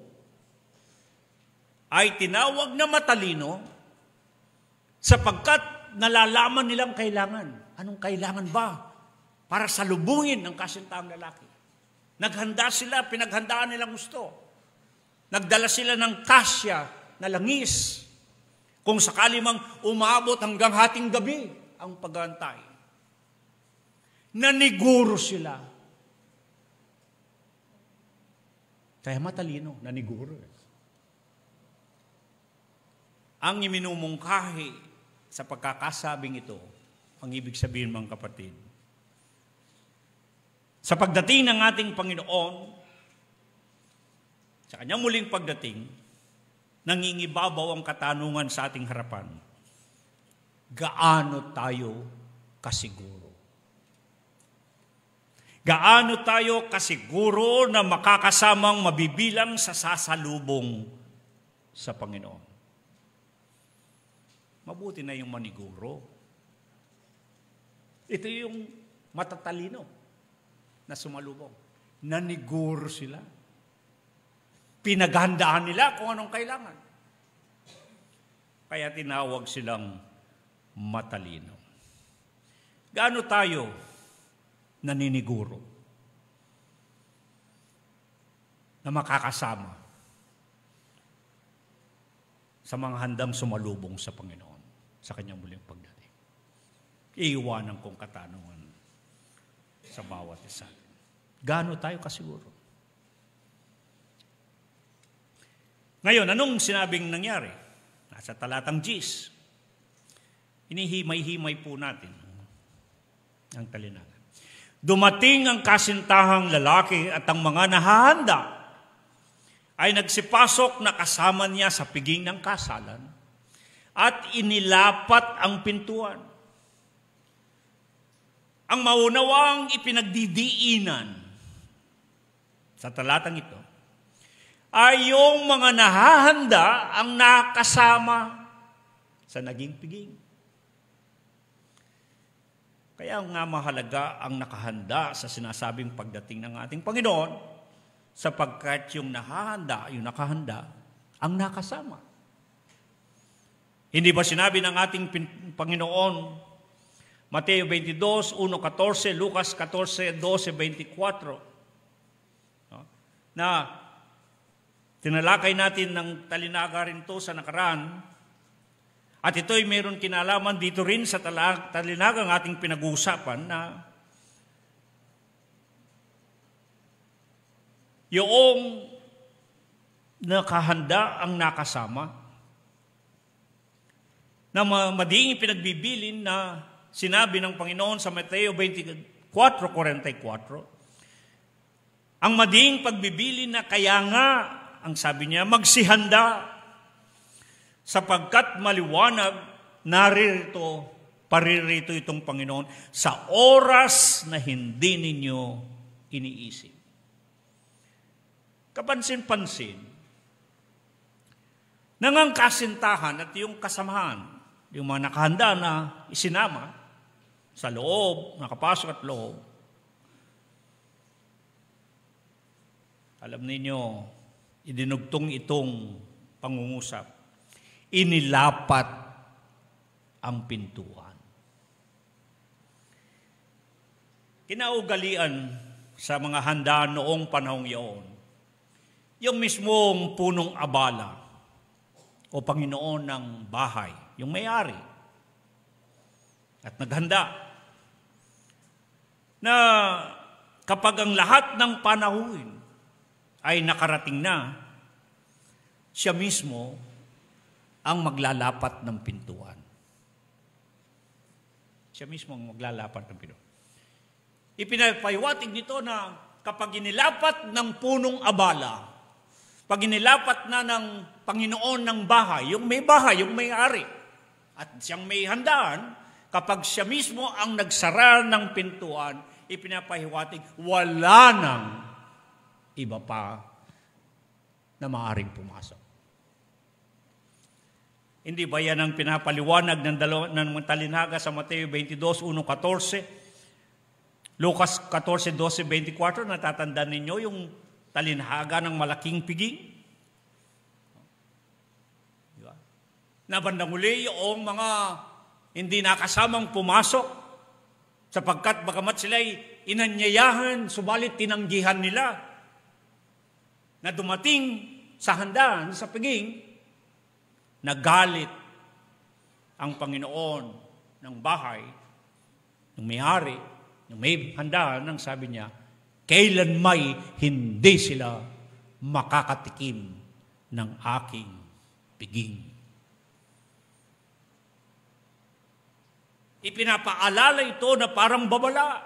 ay tinawag na matalino, sapagkat nalalaman nilang kailangan. Anong kailangan ba para salubungin ng kasintahang lalaki? Naghanda sila, pinaghandaan nilang gusto. Nagdala sila ng kasya na langis. Kung sakali mang umabot hanggang hating gabi ang pag-aantay. Naniguro sila. Kaya matalino, naniguro. Ang iminumungkahi sa pagkakasabing ito, ang ibig sabihin mga kapatid, sa pagdating ng ating Panginoon, sa kanyang muling pagdating, nangingibabaw ang katanungan sa ating harapan. Gaano tayo kasiguro? Gaano tayo kasiguro na makakasamang mabibilang sa sasalubong sa Panginoon? Mabuti na yung maniguro. Ito yung matatalino na sumalubong. Naniguro sila. Pinaghandaan nila kung anong kailangan. Kaya tinawag silang matalino. Gaano tayo naniniguro na makakasama sa mga handang sumalubong sa Panginoon sa kanyang muling pagdating? Iiwanan kong katanungan sa bawat isa. Gaano tayo kasiguro? Ngayon, anong sinabing nangyari? Nasa talatang 10. Inihimay-himay po natin ang talinaga. Dumating ang kasintahang lalaki at ang mga nahahanda ay nagsipasok na kasama niya sa piging ng kasalan at inilapat ang pintuan. Ang maunawang ipinagdidiinan sa talatang ito ay yung mga nahahanda ang nakasama sa naging piging. Kaya nga mahalaga ang nakahanda sa sinasabing pagdating ng ating Panginoon sapagkat yung nahahanda, yung nakahanda, ang nakasama. Hindi ba sinabi ng ating Panginoon, Mateo 22, 1:14, Lucas 14, 12, 24, na tinalakay natin ng talinaga rin to sa nakaraan, at ito'y mayroon kinalaman dito rin sa talinagang ating pinag-uusapan na yung nakahanda ang nakasama na madiing pinagbibilin na sinabi ng Panginoon sa Mateo 24:44. Ang madiing pagbibilin na kaya nga, ang sabi niya, magsihanda sapagkat maliwanag, paririto itong Panginoon sa oras na hindi ninyo iniisip. Kapansin-pansin, nang kasintahan at yung kasamahan, yung mga nakahanda na isinama sa loob, nakapasok at loob, alam ninyo, idinugtong itong pangungusap. Inilapat ang pintuan. Kinaugalian sa mga handa noong panahong iyon, yung mismong punong abala o Panginoon ng bahay, yung may-ari, at naghanda na kapag ang lahat ng panahon ay nakarating na, siya mismo ang maglalapat ng pintuan. Siya mismo ang maglalapat ng pintuan. Ipinapahiwatig dito na kapag inilapat ng punong abala, pag inilapat na ng Panginoon ng bahay, yung may-ari, at siyang may handaan, kapag siya mismo ang nagsara ng pintuan, ipinapahiwatig, wala nang iba pa na maaaring pumasok. Hindi ba yan ang pinapaliwanag ng talinaga sa Mateo 22, 1:14, Lucas 14, 12, 24, natatandaan ninyo yung talinaga ng malaking piging? Diba? Na bandang uli yung mga hindi nakasamang pumasok sapagkat bagamat sila'y inanyayahan, subalit tinanggihan nila na dumating sa handaan, sa piging, nagalit ang Panginoon ng bahay, ng may-ari, ng may handaan, nang sabi niya, kailan may hindi sila makakatikim ng aking piging. Ipinapaalala ito na parang babala.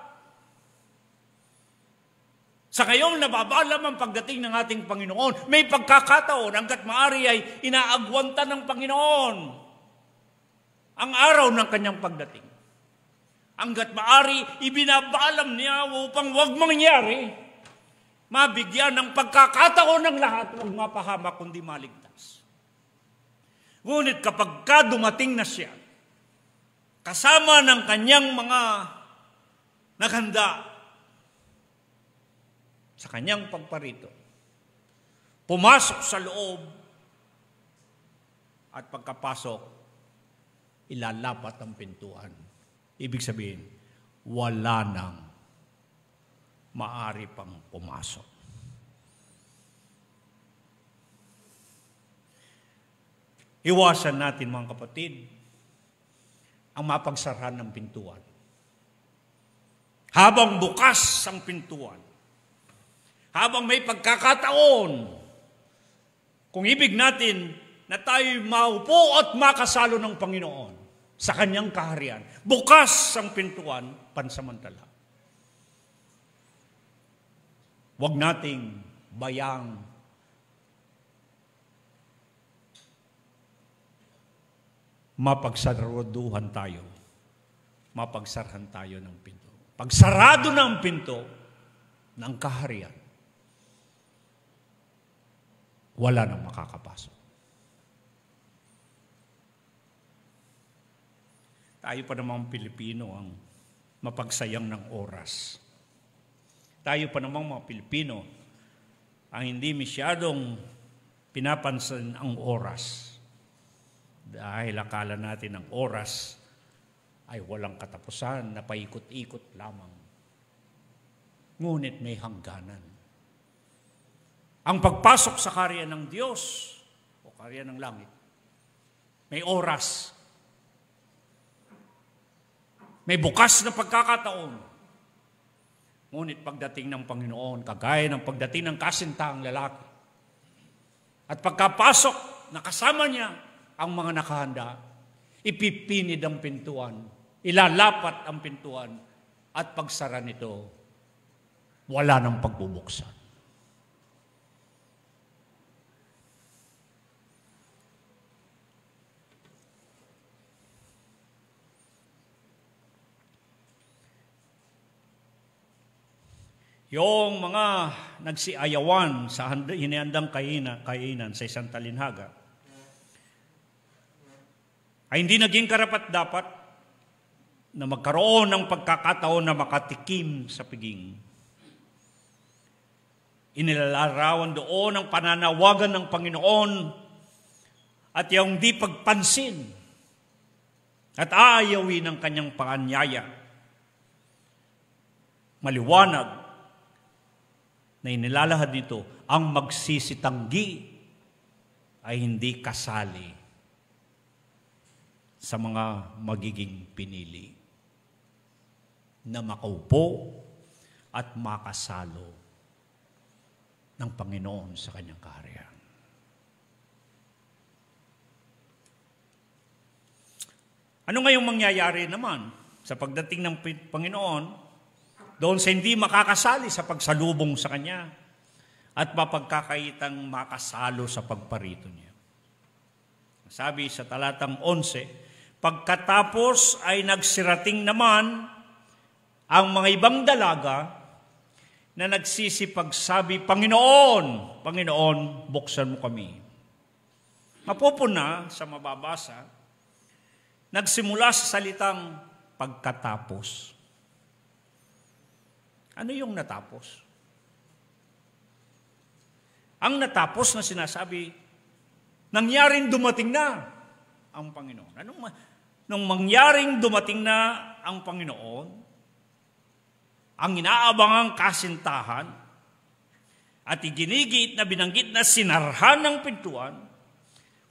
Sa ngayong nababalam ang pagdating ng ating Panginoon, may pagkakataon hanggat maaari ay inaagwantan ng Panginoon ang araw ng kanyang pagdating. Hanggat maaari, ibinabalam niya upang huwag mangyari, mabigyan ng pagkakataon ng lahat, huwag mapahamak kundi maligtas. Ngunit kapag dumating na siya, kasama ng kanyang mga naghanda sa kanyang pagparito, pumasok sa loob at pagkapasok, ilalapat ang pintuan. Ibig sabihin, wala nang maaari pang pumasok. Iwasan natin mga kapatid ang mapagsarahan ng pintuan. Habang bukas ang pintuan, habang may pagkakataon, kung ibig natin na tayo maupo at makasalo ng Panginoon sa kanyang kaharian, bukas ang pintuan pansamantala. Huwag nating bayang mapagsaraduhan tayo, mapagsarhan tayo ng pinto. Pagsarado ng pinto ng kaharian, wala nang makakapasok. Tayo pa namang Pilipino ang mapagsayang ng oras. Tayo pa namang mga Pilipino ang hindi masyadong pinapansin ang oras. Dahil akala natin ang oras ay walang katapusan, na paikot-ikot lamang. Ngunit may hangganan. Ang pagpasok sa kaharian ng Diyos o kaharian ng langit, may oras. May bukas na pagkakataon. Ngunit pagdating ng Panginoon, kagaya ng pagdating ng kasintaang lalaki, at pagkapasok, nakasama niya ang mga nakahanda, ipipinid ang pintuan, ilalapat ang pintuan, at pagsara nito, wala nang pagbubuksan. Yung mga nagsiayawan sa hinihandang kainan sa isang talinhaga, ay hindi naging karapat-dapat na magkaroon ng pagkakataon na makatikim sa piging. Inilalarawan doon ang pananawagan ng Panginoon at yung di pagpansin at aayawin ng kanyang paanyaya. Maliwanag na inilalahad nito, ang magsisitanggi ay hindi kasali sa mga magiging pinili na makaupo at makasalo ng Panginoon sa kanyang kaharian. Ano ngayong mangyayari naman sa pagdating ng Panginoon doon sa hindi makakasali sa pagsalubong sa Kanya at mapagkakaitang makasalo sa pagparito niya? Sabi sa talatang 11, pagkatapos ay nagsirating naman ang mga ibang dalaga na nagsisipagsabi, Panginoon, Panginoon, buksan mo kami. Mapupuna sa mababasa, nagsimula sa salitang pagkatapos. Ano yung natapos? Ang natapos na sinasabi, nangyaring dumating na ang Panginoon. nung mangyaring dumating na ang Panginoon, ang inaabangang kasintahan, at iginigit na binanggit na sinarhan ng pintuan,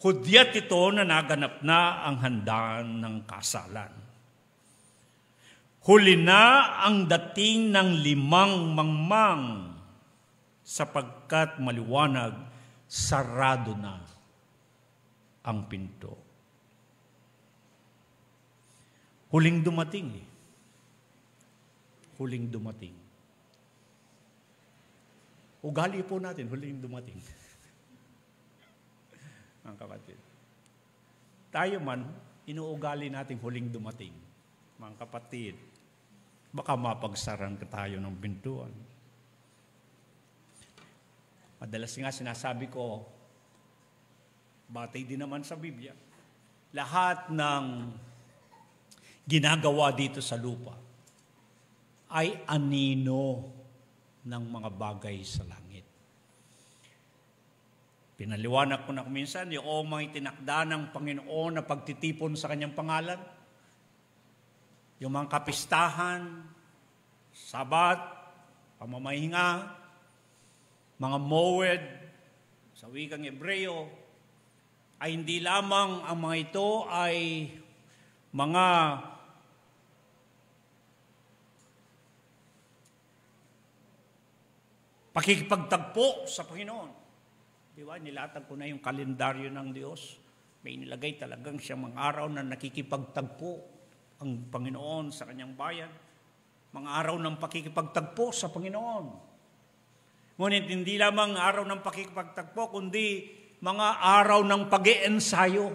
hudyat ito na naganap na ang handaan ng kasalan. Huli na ang dating ng 5 mangmang, sapagkat maliwanag, sarado na ang pinto. Huling dumating eh. Huling dumating. Ugali po natin, huling dumating. Mga kapatid. Tayo man, inuugali natin huling dumating. Mga kapatid, baka mapagsaran ka tayo ng pintuan. Madalas nga sinasabi ko, batay din naman sa Biblia, lahat ng ginagawa dito sa lupa ay anino ng mga bagay sa langit. Pinaliwanag ko na minsan, yung mga itinakda ng Panginoon na pagtitipon sa kanyang pangalan, yung mga kapistahan, Sabat, pamamahinga, mga mowed, sa wikang Hebreo, ay hindi lamang ang mga ito ay mga pakikipagtagpo sa Panginoon. Di ba? Nilatag ko na yung kalendaryo ng Diyos. May nilagay talagang siyang mga araw na nakikipagtagpo ang Panginoon sa kanyang bayan. Mga araw ng pakikipagtagpo sa Panginoon. Ngunit hindi lamang araw ng pakikipagtagpo, kundi mga araw ng pag-iensayo.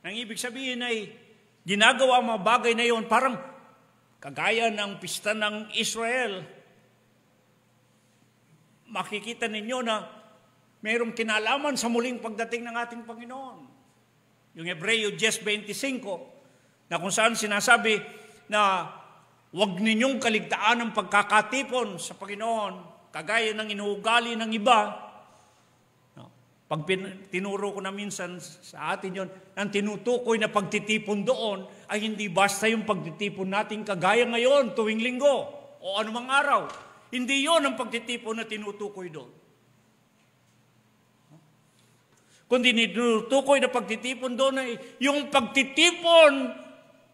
Ang ibig sabihin ay ginagawa ang mga bagay na yon parang kagaya ng pista ng Israel. Makikita ninyo na mayroong kinalaman sa muling pagdating ng ating Panginoon. Yung Hebreo 10:25, na kung saan sinasabi na huwag ninyong kaligtaan ang pagkakatipon sa Panginoon, kagaya ng inuugali ng iba. Pag tinuro ko na minsan sa atin yon, ang tinutukoy na pagtitipon doon ay hindi basta yung pagtitipon natin kagaya ngayon, tuwing linggo, o anumang araw. Hindi yon ang pagtitipon na tinutukoy doon. Kundi tinutukoy na pagtitipon doon ay yung pagtitipon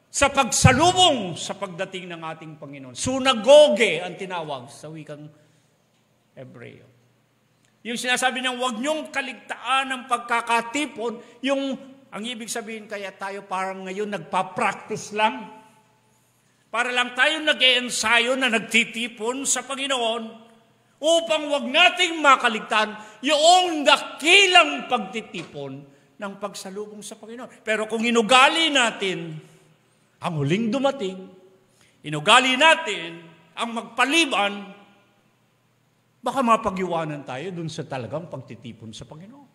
sa pagsalubong sa pagdating ng ating Panginoon. Sunagoge ang tinawag sa wikang Hebreo. Yung sinasabi ng huwag niyong kaligtaan ng pagkakatipon, ang ibig sabihin kaya tayo parang ngayon nagpa-practice lang. Para lang tayo nag-e-ensayo na nagtitipon sa Panginoon upang huwag nating makaligtaan yung dakilang pagtitipon ng pagsalubong sa Panginoon. Pero kung inugali natin ang huling dumating, inugali natin ang magpaliban, baka mapag-iwanan tayo dun sa talagang pagtitipon sa Panginoon.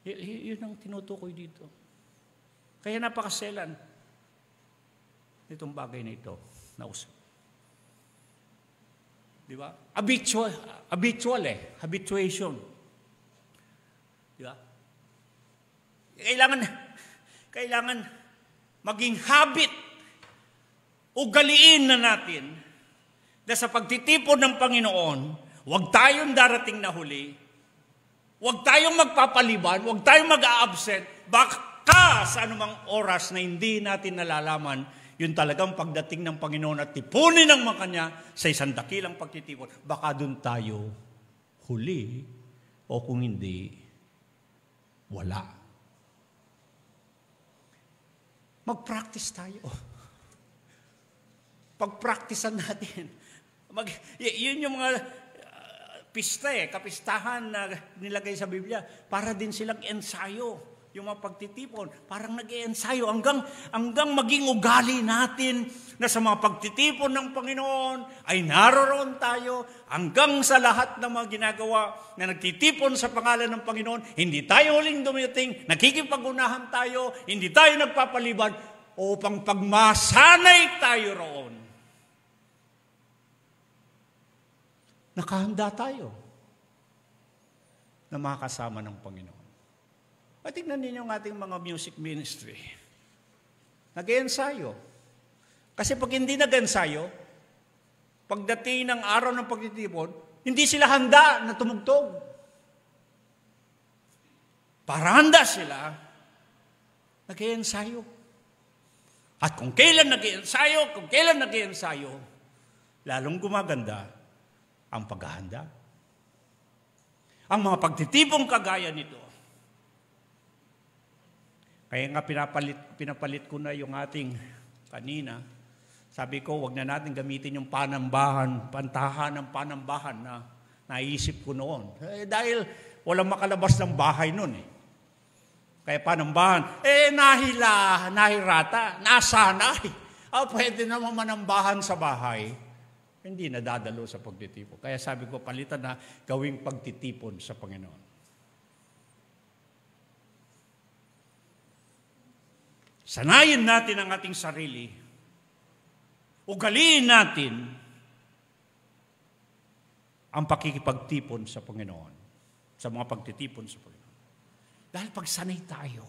Yun ang tinutukoy dito. Kaya napakaselan itong bagay na ito na usap. Di ba? Habituation. Di ba? Kailangan maging habit, ugaliin na natin na sa pagtitipon ng Panginoon, huwag tayong darating na huli, huwag tayong magpapaliban, huwag tayong mag-a-absent, baka sa anumang oras na hindi natin nalalaman, yun talagang pagdating ng Panginoon at tipunin ng mga Kanya sa isang dakilang pagtitipon, baka dun tayo huli, o kung hindi, wala. Mag-practice tayo. Pag-practicean natin. Yun yung mga pista kapistahan na nilagay sa Biblia. Para din silang ensayo. Yung mga pagtitipon, parang nag-i-ensayo hanggang maging ugali natin na sa mga pagtitipon ng Panginoon ay naroroon tayo hanggang sa lahat ng mga ginagawa na nagtitipon sa pangalan ng Panginoon. Hindi tayo huling dumating, nakikipag-unahan tayo, hindi tayo nagpapaliban upang pagmasanay tayo roon. Nakahanda tayo na makasama ng Panginoon. At tingnan ninyo ang ating mga music ministry. Nag-ensayo. Kasi pag hindi nag-ensayo, pagdating ng araw ng pagtitipon, hindi sila handa na tumugtog. Para handa sila, nag-ensayo. At kung kailan nag-ensayo, lalong gumaganda ang paghahanda. Ang mga pagtitipong kagaya nito. Kaya nga pinapalit ko na yung ating kanina. Sabi ko, wag na natin gamitin yung pantahan ng panambahan na naisip ko noon. Dahil walang makalabas ng bahay noon eh. Kaya panambahan, nahirata, nasanay. Pwede naman manambahan sa bahay. Hindi nadadalo sa pagtitipon. Kaya sabi ko, palitan na gawing pagtitipon sa Panginoon. Sanayin natin ang ating sarili. Ugaliin natin ang pakikipagtipon sa Panginoon. Sa mga pagtitipon sa Panginoon. Dahil pag sanay tayo,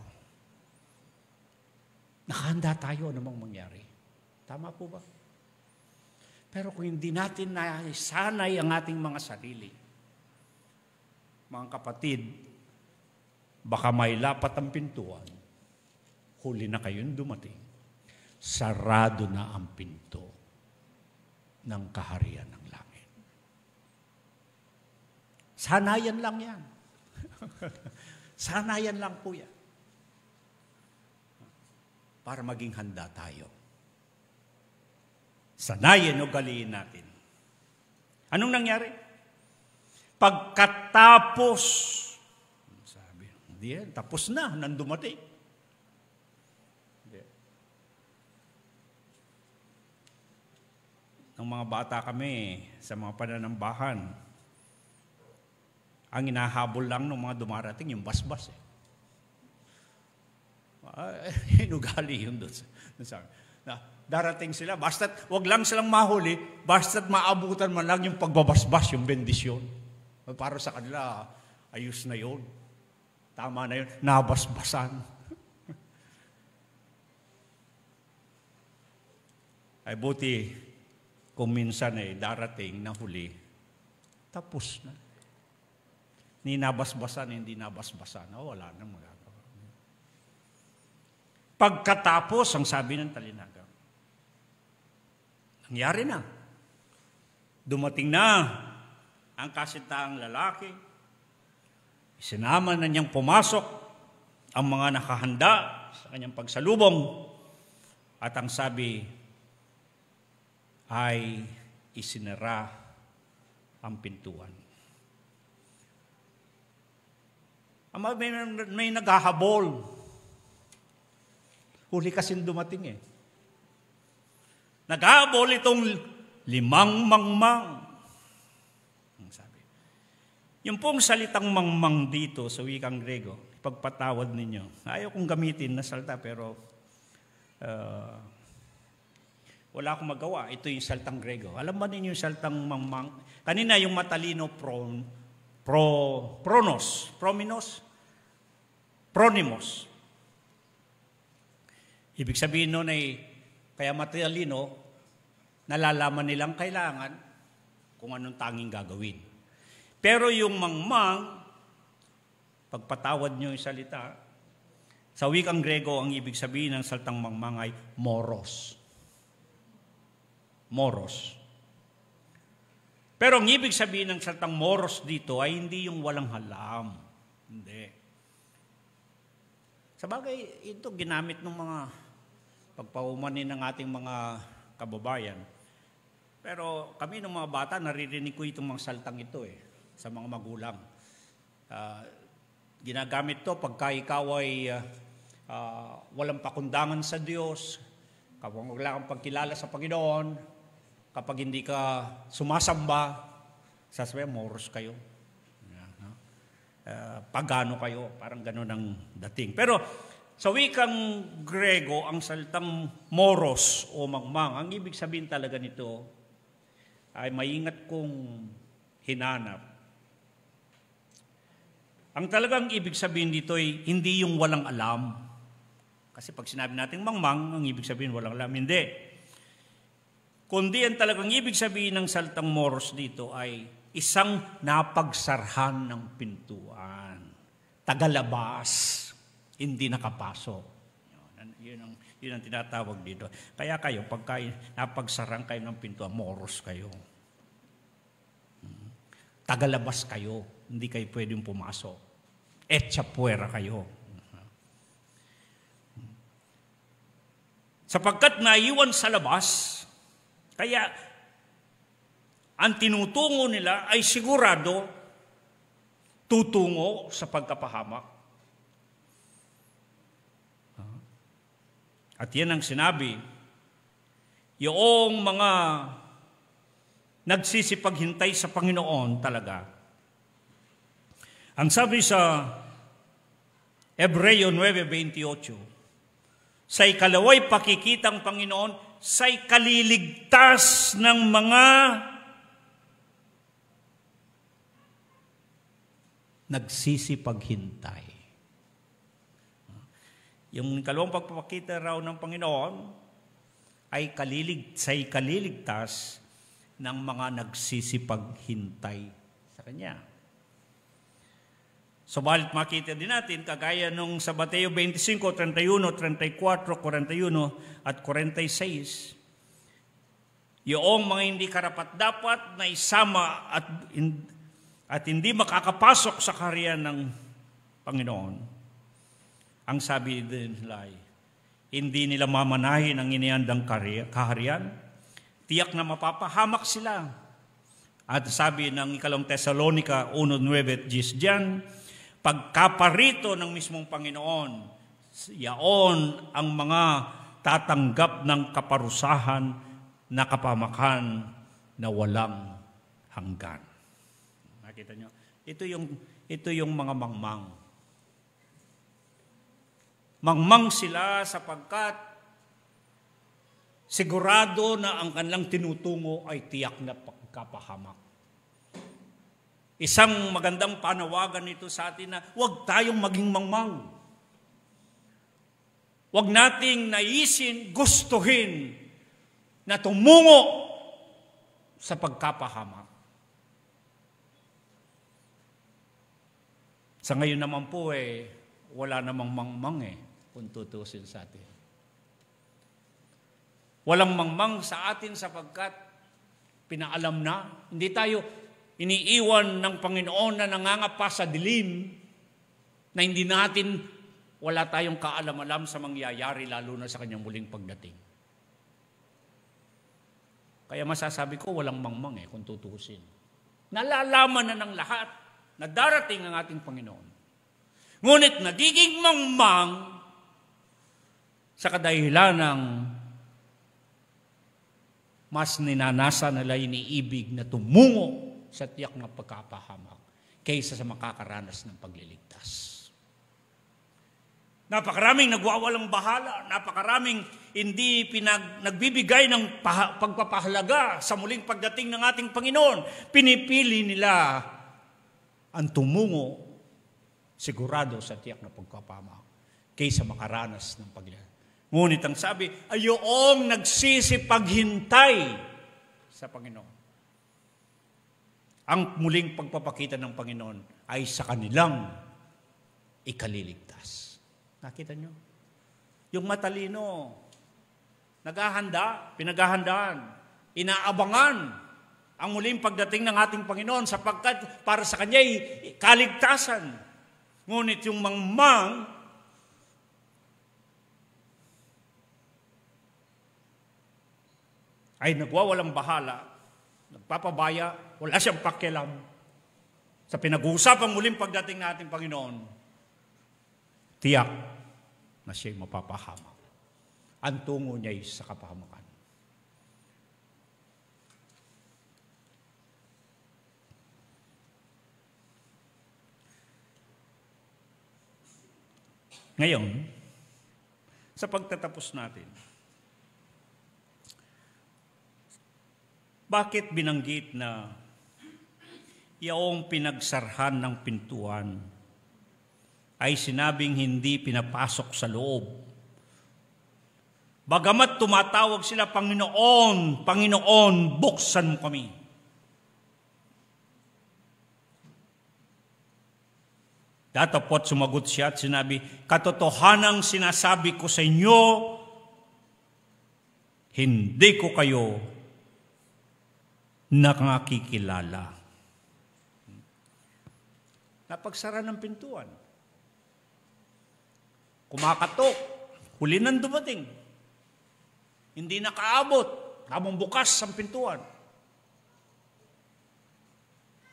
nakahanda tayo namang mangyari. Tama po ba? Pero kung hindi natin naisanay ang ating mga sarili, mga kapatid, baka may lapat ang pintuan, huli na kayong dumating, sarado na ang pinto ng kaharian ng langit. Sanayan lang yan. Sanayan lang po yan. Para maging handa tayo. Sanayin o galiin natin. Anong nangyari? Pagkatapos, sabi, hindi yan, tapos na, nang dumating. Nang mga bata kami, sa mga pananambahan, ang inahabol lang ng mga dumarating, yung basbas. Inugali yun doon. Na, darating sila, basta't wag lang silang mahuli, basta't maabutan man lang yung pagbabasbas, yung bendisyon. Para sa kanila, ayos na yun. Tama na yun, nabasbasan. Ay buti, kung minsan darating na huli, tapos na. Ni nabasbasan, hindi nabasbasan. Wala nang magagawa. Pagkatapos, ang sabi ng talinaga, nangyari na. Dumating na ang kasintaang lalaki. Isinama na niyang pumasok ang mga nakahanda sa kanyang pagsalubong. At ang sabi ay isinara ang pintuan. May naghahabol. Huli kasing dumating Naghahabol itong 5 mangmang. Ang sabi. Yung pong salitang mangmang dito sa wikang Grego, pagpatawad ninyo. Ayaw kong gamitin na salita pero wala akong magawa. Ito yung salitang Grego. Alam ba ninyo yung salitang mangmang? Kanina yung matalino pronimos. Ibig sabihin nun kaya matalino, nalalaman nilang kailangan kung anong tanging gagawin. Pero yung mangmang, pagpatawad nyo yung salita, sa wikang Grego, ang ibig sabihin ng salitang mangmang ay moros. Moros. Pero ang ibig sabihin ng salitang moros dito ay hindi yung walang halam. Hindi. Sabagay, ito ginamit ng mga pagpaumanin ng ating mga kababayan. Pero kami ng mga bata, naririnig ko itong mga salitang ito sa mga magulang. Ginagamit to pagka ikaw ay walang pakundangan sa Diyos, kapag wala kang pagkilala sa Panginoon, kapag hindi ka sumasamba, sasabihin, moros kayo. Pagano kayo, parang gano'n ang dating. Pero sa wikang Grego, ang salitang moros o mangmang, ang ibig sabihin talaga nito ay maingat kong hinanap. Ang talagang ibig sabihin dito ay hindi yung walang alam. Kasi pag sinabi natin mangmang, ang ibig sabihin walang alam. Hindi. Kundi ang talagang ibig sabihin ng salitang moros dito ay isang napagsarhan ng pintuan. Tagalabas, hindi nakapasok. Yun ang tinatawag dito. Kaya kayo, pagka napagsarang kayo ng pintuan, moros kayo. Tagalabas kayo, hindi kayo pwedeng pumasok. Etcha puwera kayo. Sapagkat naiwan sa labas, kaya ang tinutungo nila ay sigurado tutungo sa pagkapahamak. At yan ang sinabi, yung mga nagsisipaghintay sa Panginoon talaga. Ang sabi sa Hebreo 9:28, sa ikalaway pakikitang Panginoon, sa ikaliligtas ng mga nagsisipaghintay. Yung ikalawang pagpapakita raw ng Panginoon ay sa ikaliligtas ng mga nagsisipaghintay sa Kanya. Subalit makita din natin, kagaya nung sa Mateo 25, 31, 34, 41 at 46, yung mga hindi karapat-dapat na isama at hindi makakapasok sa kaharian ng Panginoon, ang sabi din nila ay, hindi nila mamanahin ang inihandang kaharian, tiyak na mapapahamak sila. At sabi ng ikalawang Tesalonica 1:9 diyan, pagkaparito ng mismong Panginoon, yaon ang mga tatanggap ng kaparusahan na kapamakan na walang hanggan. Nakita nyo? Ito yung mga mangmang. Mangmang sila sapagkat sigurado na ang kanilang tinutungo ay tiyak na pagkapahamak. Isang magandang panawagan nito sa atin na huwag tayong maging mangmang. Huwag nating naisin, gustuhin na tumungo sa pagkapahamak. Sa ngayon naman po wala namang mangmang kung tutusin sa atin. Walang mangmang sa atin sapagkat pinaalam na, hindi tayo iniiwan ng Panginoon na nangangapa sa dilim na hindi natin, wala tayong kaalam-alam sa mangyayari lalo na sa kanyang muling pagdating. Kaya masasabi ko, walang mangmang kung tutusin. Nalalaman na ng lahat na darating ang ating Panginoon. Ngunit nagiging mangmang sa kadahilan ng mas ninanasa nila iniibig na tumungo sa tiyak na pagkapahamak kaysa sa makakaranas ng pagliligtas. Napakaraming nagwawalang bahala, napakaraming hindi nagbibigay ng pagpapahalaga sa muling pagdating ng ating Panginoon. Pinipili nila ang tumungo sigurado sa tiyak na pagkapahamak kaysa makaranas ng pagliligtas. Ngunit ang sabi, ayong nagsisipaghintay sa Panginoon. Ang muling pagpapakita ng Panginoon ay sa kanilang ikaliligtas. Nakita nyo? Yung matalino, naghahanda, pinaghahandaan, inaabangan ang muling pagdating ng ating Panginoon sapagkat para sa Kanya ay kaligtasan. Ngunit yung mangmang, ay nagwawalang bahala, nagpapabaya, wala siyang pakialam sa pinag-uusapang muling pagdating ng ating Panginoon, tiyak na siya'y mapapahamak. Ang tungo niya ay sa kapahamakan. Ngayon, sa pagtatapos natin, bakit binanggit na yaong pinagsarhan ng pintuan ay sinabing hindi pinapasok sa loob. Bagamat tumatawag sila, Panginoon, Panginoon, buksan mo kami. Datapot sumagot siya at sinabi, katotohanang sinasabi ko sa inyo, hindi ko kayo nakakikilala. Napagsara ng pintuan. Kumakatok, huli nang dumating. Hindi nakaabot, tamang bukas ang pintuan.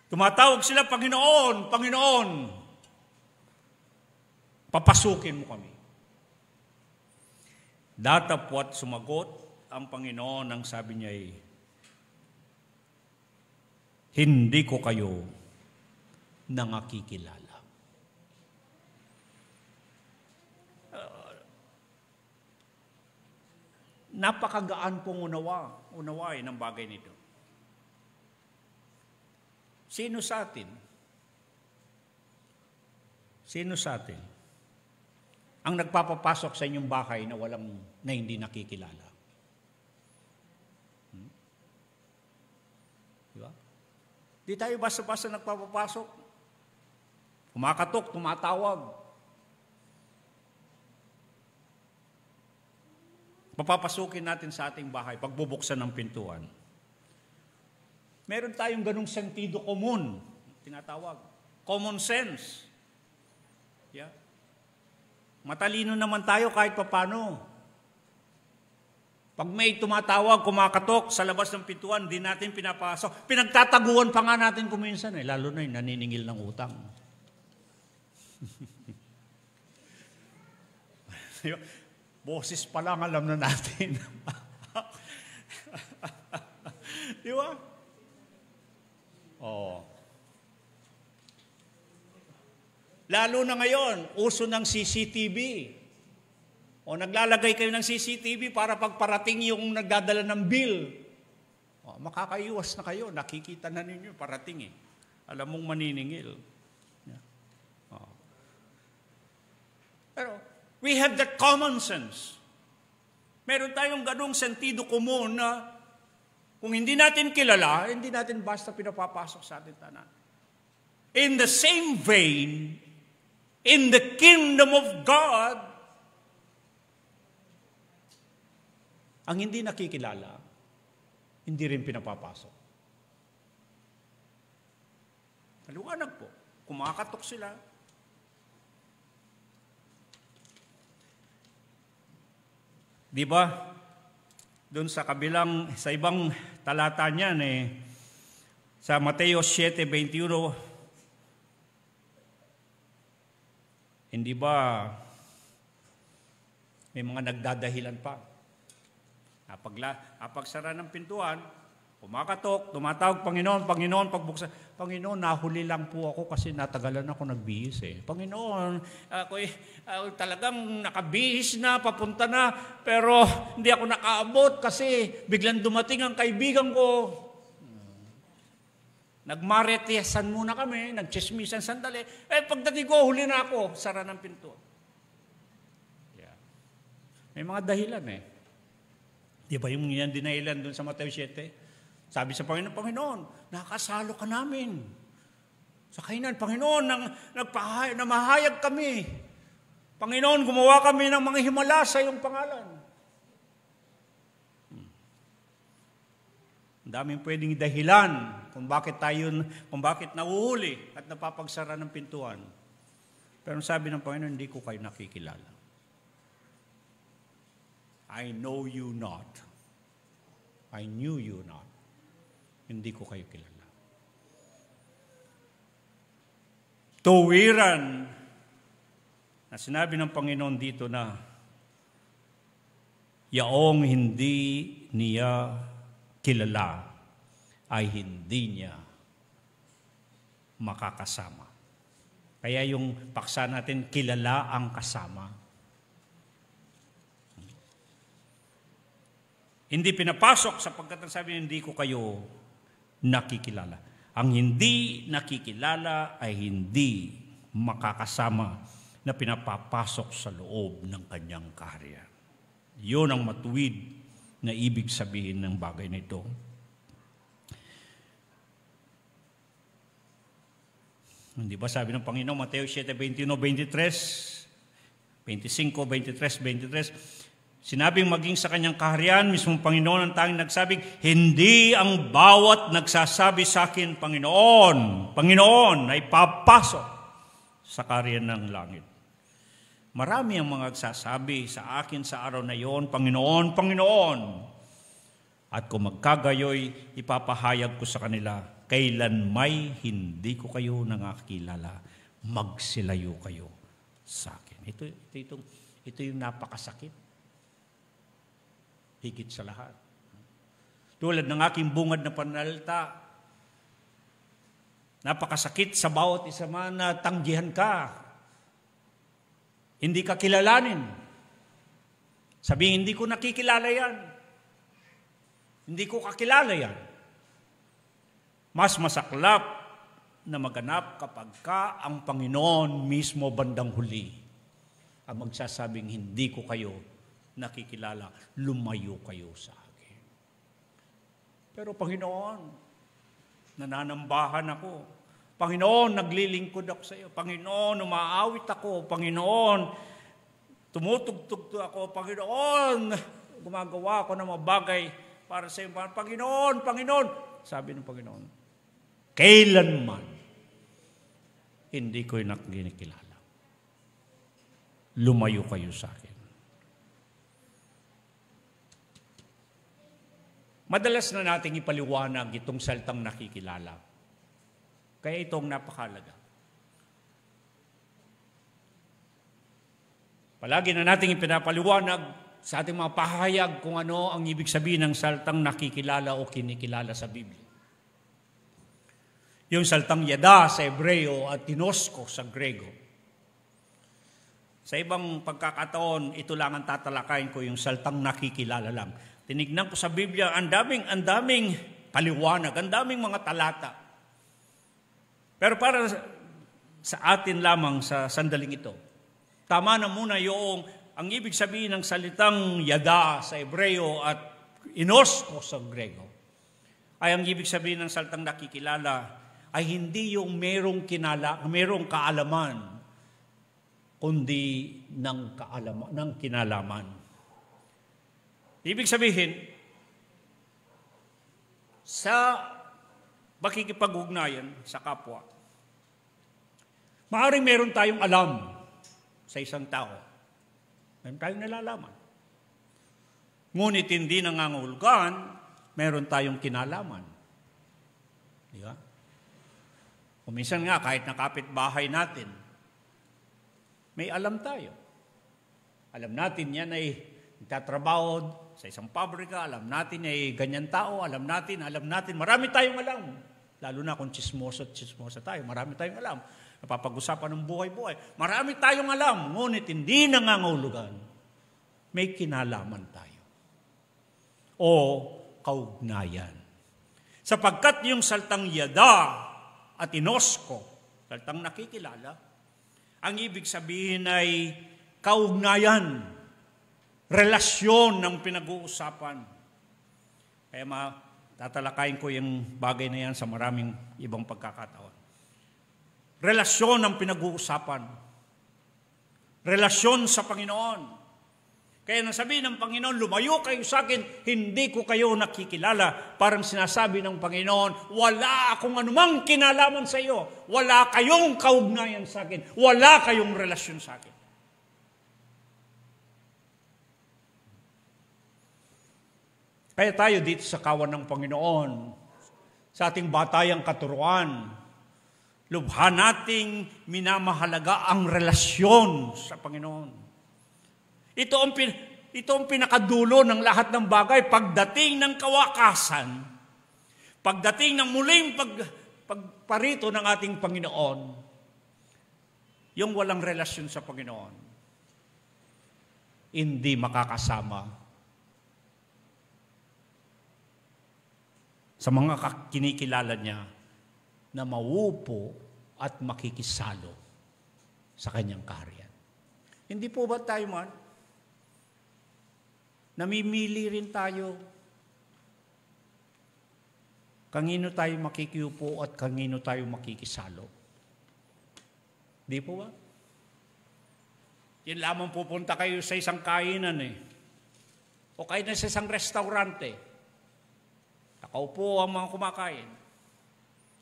Tumatawag sila, Panginoon, Panginoon, papasukin mo kami. Datapwat sumagot ang Panginoon, ang sabi niya ay, hindi ko kayo nakakikilala. Napakagaan pong unawain ng bagay nito. Sino sa atin? Sino sa atin ang nagpapapasok sa inyong bahay na hindi nakikilala? Diba? Di tayo basta-basta nagpapapasok. Kumakatok, tumatawag. Papapasukin natin sa ating bahay, pagbubuksan ng pintuan. Meron tayong ganung sentido komon, tinatawag. Common sense. Yeah. Matalino naman tayo kahit papano. Pag may tumatawag, kumakatok sa labas ng pintuan, di natin pinapasok. Pinagtataguan pa nga natin kuminsan lalo na yung naniningil ng utang. Boses pa lang alam na natin. Di ba? Oo. Lalo na ngayon, uso ng CCTV. O naglalagay kayo ng CCTV para pagparating yung nagdadala ng bill. O, makakaiwas na kayo. Nakikita na ninyo, parating Alam mong maniningil. O. Pero, we have that common sense. Meron tayong ganung sentido komon na kung hindi natin kilala, hindi natin basta pinapapasok sa ating tanan. In the same vein, in the kingdom of God, ang hindi nakikilala, hindi rin pinapapasok. Maliwanag po, kumakatok sila. Di ba? Doon sa sa ibang talata niyan sa Mateo 7:21, hindi ba may mga nagdadahilan pa? Napagsara ng pintuan, kumakatok, tumatawag, Panginoon, Panginoon, pagbuksan. Panginoon, nahuli lang po ako kasi natagalan ako nagbihis Panginoon, ako talagang nakabihis na, papunta na, pero hindi ako nakaabot kasi biglang dumating ang kaibigan ko. Nagmaretiyasan muna kami, nagchismisan sandali. Pagdating ko, huli na ako, sara ng pintuan. Yeah. May mga dahilan Di ba yung yan dinahilan doon sa Mateo 7? Sabi sa Panginoon, Panginoon, nakasalo ka namin. Sa kainan, Panginoon, namahayag kami. Panginoon, gumawa kami ng mga himala sa iyong pangalan. Ang daming pwedeng dahilan kung bakit nahuhuli at napapagsara ng pintuan. Pero sabi ng Panginoon, hindi ko kayo nakikilala. I know you not. I knew you not. Hindi ko kayo kilala. Tuwiran na sinabi ng Panginoon dito na yaong hindi niya kilala ay hindi niya makakasama. Kaya yung paksa natin, kilala ang kasama. Hindi pinapasok sapagkat ang sabi, hindi ko kayo nakikilala. Ang hindi nakikilala ay hindi makakasama na pinapapasok sa loob ng kanyang kaharian. Yun ang matuwid na ibig sabihin ng bagay nito. Hindi ba sabi ng Panginoon, Mateo 7:21-23, 25:23, sinabing maging sa kanyang kaharian, mismong Panginoon ang tanging nagsabing, hindi ang bawat nagsasabi sa akin, Panginoon, Panginoon, ay papasok sa kaharian ng langit. Marami ang mga nagsasabi sa akin sa araw na iyon, Panginoon, Panginoon. At kung magkagayoy, ipapahayag ko sa kanila, kailan may hindi ko kayo nakakilala, magsilayo kayo sa akin. Ito yung napakasakit. Higit sa lahat. Tulad ng aking bungad na panalita, napakasakit sa bawat isa man na tanggihan ka. Hindi ka kilalanin. Sabihin, hindi ko nakikilala yan. Hindi ko kakilala yan. Mas masaklap na maganap kapag ka ang Panginoon mismo bandang huli ang magsasabing, hindi ko kayo nakikilala, lumayo kayo sa akin. Pero Panginoon, nananambahan ako. Panginoon, naglilingkod ako sa iyo. Panginoon, umaawit ako. Panginoon, tumutugtog ako. Panginoon, gumagawa ako ng mga bagay para sa iyo. Panginoon, Panginoon. Sabi ng Panginoon, kailanman hindi ko nakikilala. Lumayo kayo sa akin. Madalas na nating ipaliwanag itong salitang nakikilala. Kaya itong napakalaga. Palagi na nating ipinapaliwanag sa ating mga pahayag kung ano ang ibig sabihin ng salitang nakikilala o kinikilala sa Biblia. Yung salitang yada sa Hebreo at tinosko sa Grego. Sa ibang pagkakataon, ito lang ang tatalakayin ko, yung salitang nakikilala lang. Tinignan ko sa Biblia, ang daming paliwanag, ang daming mga talata. Pero para sa atin lamang sa sandaling ito, tama na muna yung ang ibig sabihin ng salitang yada sa Hebreo at inosko sa Grego. Ay ang ibig sabihin ng salitang nakikilala ay hindi yung merong kaalaman, kundi ng kinalaman. Ibig sabihin, sa makikipag-ugnayan sa kapwa, maaaring meron tayong alam sa isang tao. Meron tayong nalalaman. Ngunit hindi nangangahulugan, meron tayong kinalaman. Di ba? O minsan nga, kahit nakapit bahay natin, may alam tayo. Alam natin yan ay nagtatrabaho sa isang pabrika, alam natin ay ganyan tao, alam natin, marami tayong alam. Lalo na kung chismosa tayo, marami tayong alam. Napapag-usapan ng buhay-buhay. Marami tayong alam, ngunit hindi nangangahulugan. May kinalaman tayo. O kaugnayan. Sapagkat yung saltang yada at inosko, saltang nakikilala, ang ibig sabihin ay kaugnayan, relasyon ng pinag-uusapan. Kaya tatalakayin ko yung bagay na yan sa maraming ibang pagkakataon. Relasyon ng pinag-uusapan. Relasyon sa Panginoon. Kaya nang sabihin ng Panginoon, lumayo kayo sa akin, hindi ko kayo nakikilala. Parang sinasabi ng Panginoon, wala akong anumang kinalaman sa iyo. Wala kayong kaugnayan sa akin. Wala kayong relasyon sa akin. Kaya tayo dito sa kawan ng Panginoon, sa ating batayang katuruan, lubha nating minamahalaga ang relasyon sa Panginoon. Ito ang pinakadulo ng lahat ng bagay. Pagdating ng kawakasan, pagdating ng muling pagparito ng ating Panginoon, yung walang relasyon sa Panginoon, hindi makakasama sa mga kinikilala niya na mauupo at makikisalo sa kanyang kaharian. Hindi po ba tayo man? Namimili rin tayo. Kanino tayo makikiupo at kanino tayo makikisalo. Di po ba? Yan lamang pupunta kayo sa isang kainan O kayo na sa isang restaurante. Nakaupo ang mga kumakain.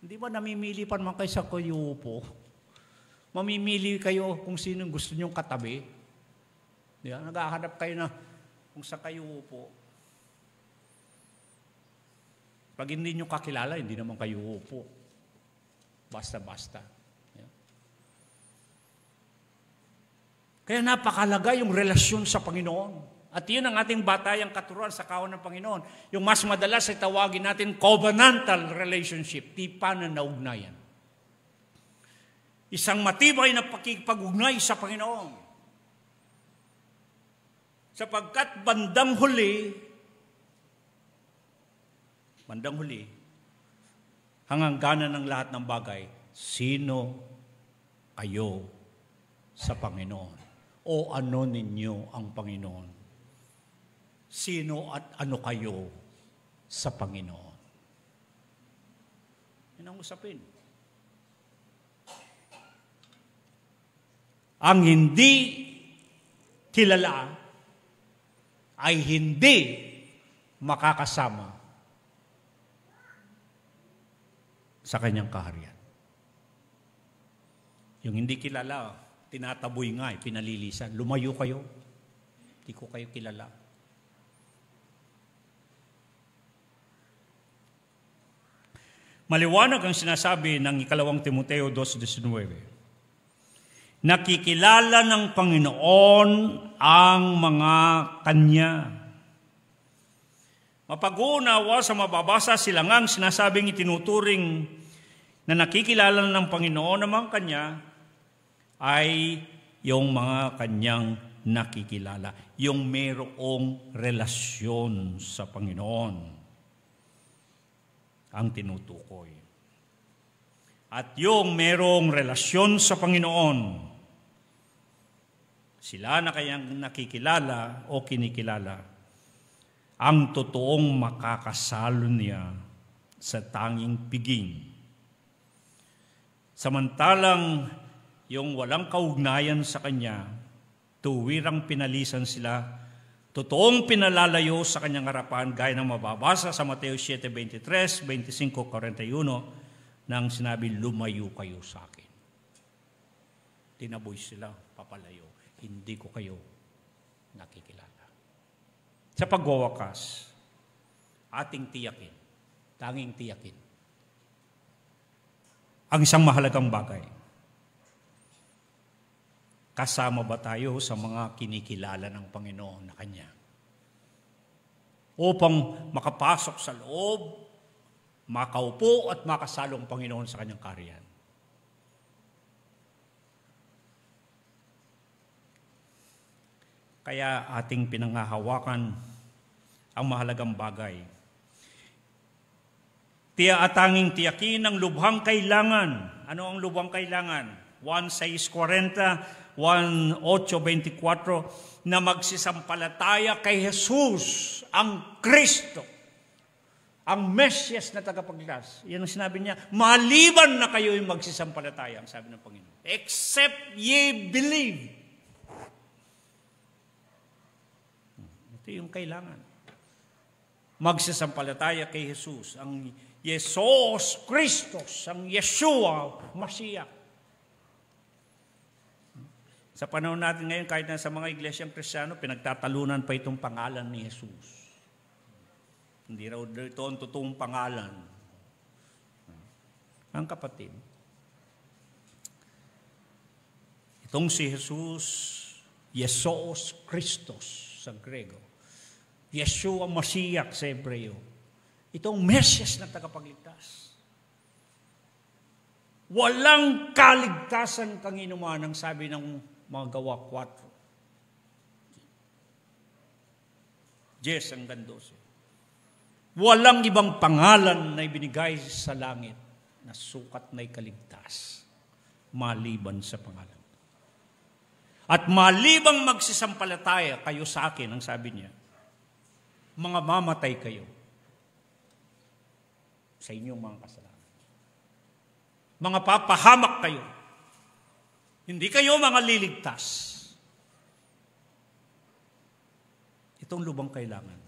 Hindi ba namimili pa naman kayo sa kayo upo? Mamimili kayo kung sino gusto nyong katabi. Di ba? Naghahanap kayo na kung sa kayo upo. Pag hindi nyo kakilala, hindi naman kayo upo. Basta-basta. Kaya napakalaga yung relasyon sa Panginoon. At yun ang ating batayang katuruan sa kawan ng Panginoon. Yung mas madalas ay tawagin natin covenantal relationship, tipan na naugnayan. Isang matibay na pakikipag-ugnay sa Panginoon. Sapagkat bandang huli, hangganan ng lahat ng bagay, sino kayo sa Panginoon? O ano ninyo ang Panginoon? Sino at ano kayo sa Panginoon? Yan ang usapin. Ang hindi kilala ay hindi makakasama sa kanyang kaharian. Yung hindi kilala, tinataboy nga, pinalilisan. Lumayo kayo. Hindi ko kayo kilala. Maliwanag ang sinasabi ng 2 Timoteo 2:19. Nakikilala ng Panginoon ang mga kanya. Mapag-uunawa sa mababasa silangang sinasabing itinuturing na nakikilala ng Panginoon ang mga kanya ay yung mga kanyang nakikilala, yung mayroong relasyon sa Panginoon ang tinutukoy. At yung mayroong relasyon sa Panginoon, sila na kayang nakikilala o kinikilala, ang totoong makakasalo niya sa tanging piging. Samantalang yung walang kaugnayan sa Kanya, tuwirang pinalisan sila, totoong pinalalayo sa Kanyang harapan, gaya ng mababasa sa Mateo 7:23, 25:41, nang sinabi, lumayo kayo sa akin. Tinaboy sila, papalayo. Hindi ko kayo nakikilala. Sa pagwawakas, ating tiyakin, tanging tiyakin, ang isang mahalagang bagay. Kasama ba tayo sa mga kinikilala ng Panginoon na Kanya? Upang makapasok sa loob, makaupo at makasalo ang Panginoon sa Kanyang kaharian. Kaya ating pinanghahawakan ang mahalagang bagay. Tanging tiyakin ang lubhang kailangan. Ano ang lubhang kailangan? 1:6:40, 1:8:24, na magsisampalataya kay Jesus, ang Kristo, ang Mesyas na tagapagligtas. Yan ang sinabi niya, maliban na kayo'y magsisampalataya, ang sabi ng Panginoon. Except ye believe. Ito yung kailangan. Magsisampalataya kay Jesus, ang Jesus Kristos, ang Yeshua, Mashiach. Sa panahon natin ngayon, kahit na sa mga iglesyang Kristiyano, pinagtatalunan pa itong pangalan ni Jesus. Hindi raw ito ang totoong pangalan. Ang kapatid, itong si Jesus, Jesus Kristos sa Grego, Yeshua Mashiach sa Hebreo, itong Mesyas na tagapagligtas. Walang kaligtasan kang inuman, ang sabi ng mga Gawa 4. 10:12. Walang ibang pangalan na ibinigay sa langit na sukat na ikaligtas maliban sa pangalan. At malibang magsisampalataya kayo sa akin, ang sabi niya, mga mamatay kayo sa inyong mga kasalanan. Mga papahamak kayo. Hindi kayo mga liligtas. Itong lubang kailangan.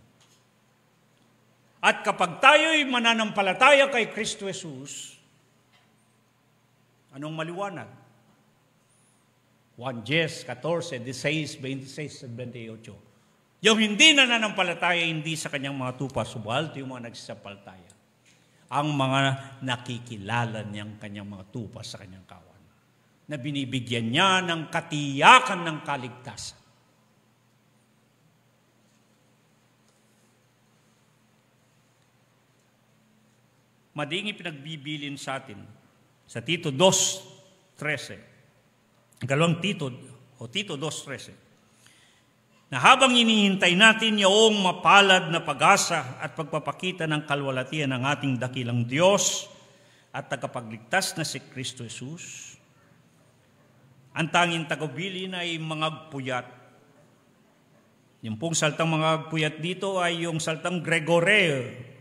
At kapag tayo'y mananampalataya kay Kristo Jesus, anong maliwanag? 1 Jes 14, 16, 26, 28. Yung hindi nananampalataya, hindi sa kanyang mga tupa, subalit yung mga nagsisampalataya. Ang mga nakikilala niyang kanyang mga tupa sa kanyang kawan, na binibigyan niya ng katiyakan ng kaligtasan. Madingi pinagbibilin sa atin sa Tito 2:13. Ikalawang Tito 2:13. Na habang inihintay natin yung mapalad na pag-asa at pagpapakita ng kalwalatian ng ating dakilang Diyos at tagapagligtas na si Kristo Jesus, ang tanging tagubilin ay mga puyat. Yung pong saltang mga puyat dito ay yung saltang Gregoreo.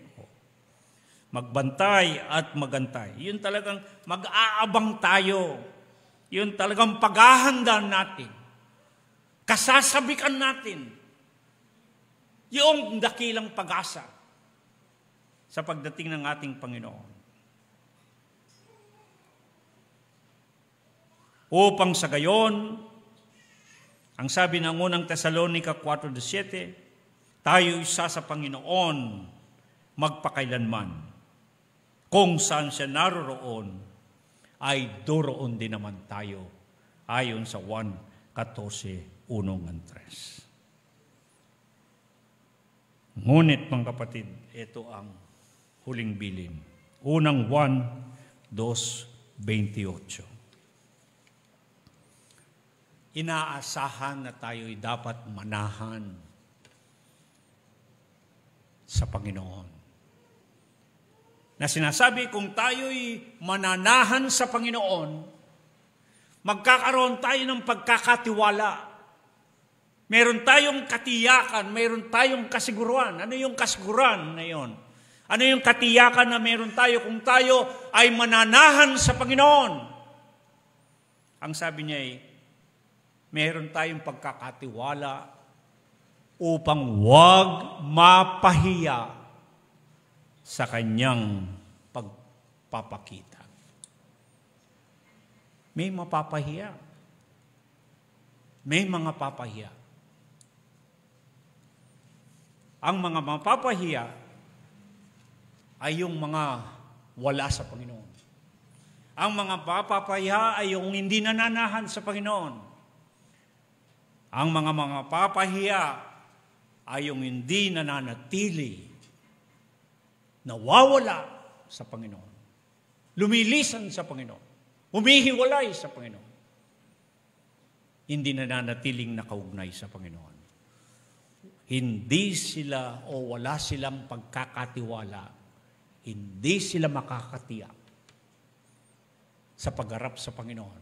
Magbantay at magantay. Yun talagang mag-aabang tayo. Yun talagang paghahanda natin. Kasasabikan natin yung dakilang pag-asa sa pagdating ng ating Panginoon. Upang sa gayon, ang sabi ng unang Tesalonica 4:7, tayo isa sa Panginoon magpakailanman. Kung saan siya naroroon, ay doroon din naman tayo, ayon sa 1:14-3. Ngunit mga kapatid, ito ang huling bilin. Unang 1:2-28. Inaasahan na tayo'y dapat manahan sa Panginoon. Na sinasabi, kung tayo'y mananahan sa Panginoon, magkakaroon tayo ng pagkakatiwala. Meron tayong katiyakan, meron tayong kasiguruhan. Ano yung kasiguruhan na yun? Ano yung katiyakan na meron tayo kung tayo ay mananahan sa Panginoon? Ang sabi niya ay, meron tayong pagkakatiwala upang huwag mapahiya sa kanyang pagpapakita. May mapapahiya. May mga papahiya. Ang mga mapapahiya ay yung mga wala sa Panginoon. Ang mga mapapahiya ay yung hindi nananahan sa Panginoon. Ang mga papahiya ay yung hindi nananatili, nawawala sa Panginoon, lumilisan sa Panginoon, humihiwalay sa Panginoon, hindi nananatiling nakaugnay sa Panginoon. Hindi sila o wala silang pagkakatiwala, hindi sila makakatiyak sa pagharap sa Panginoon,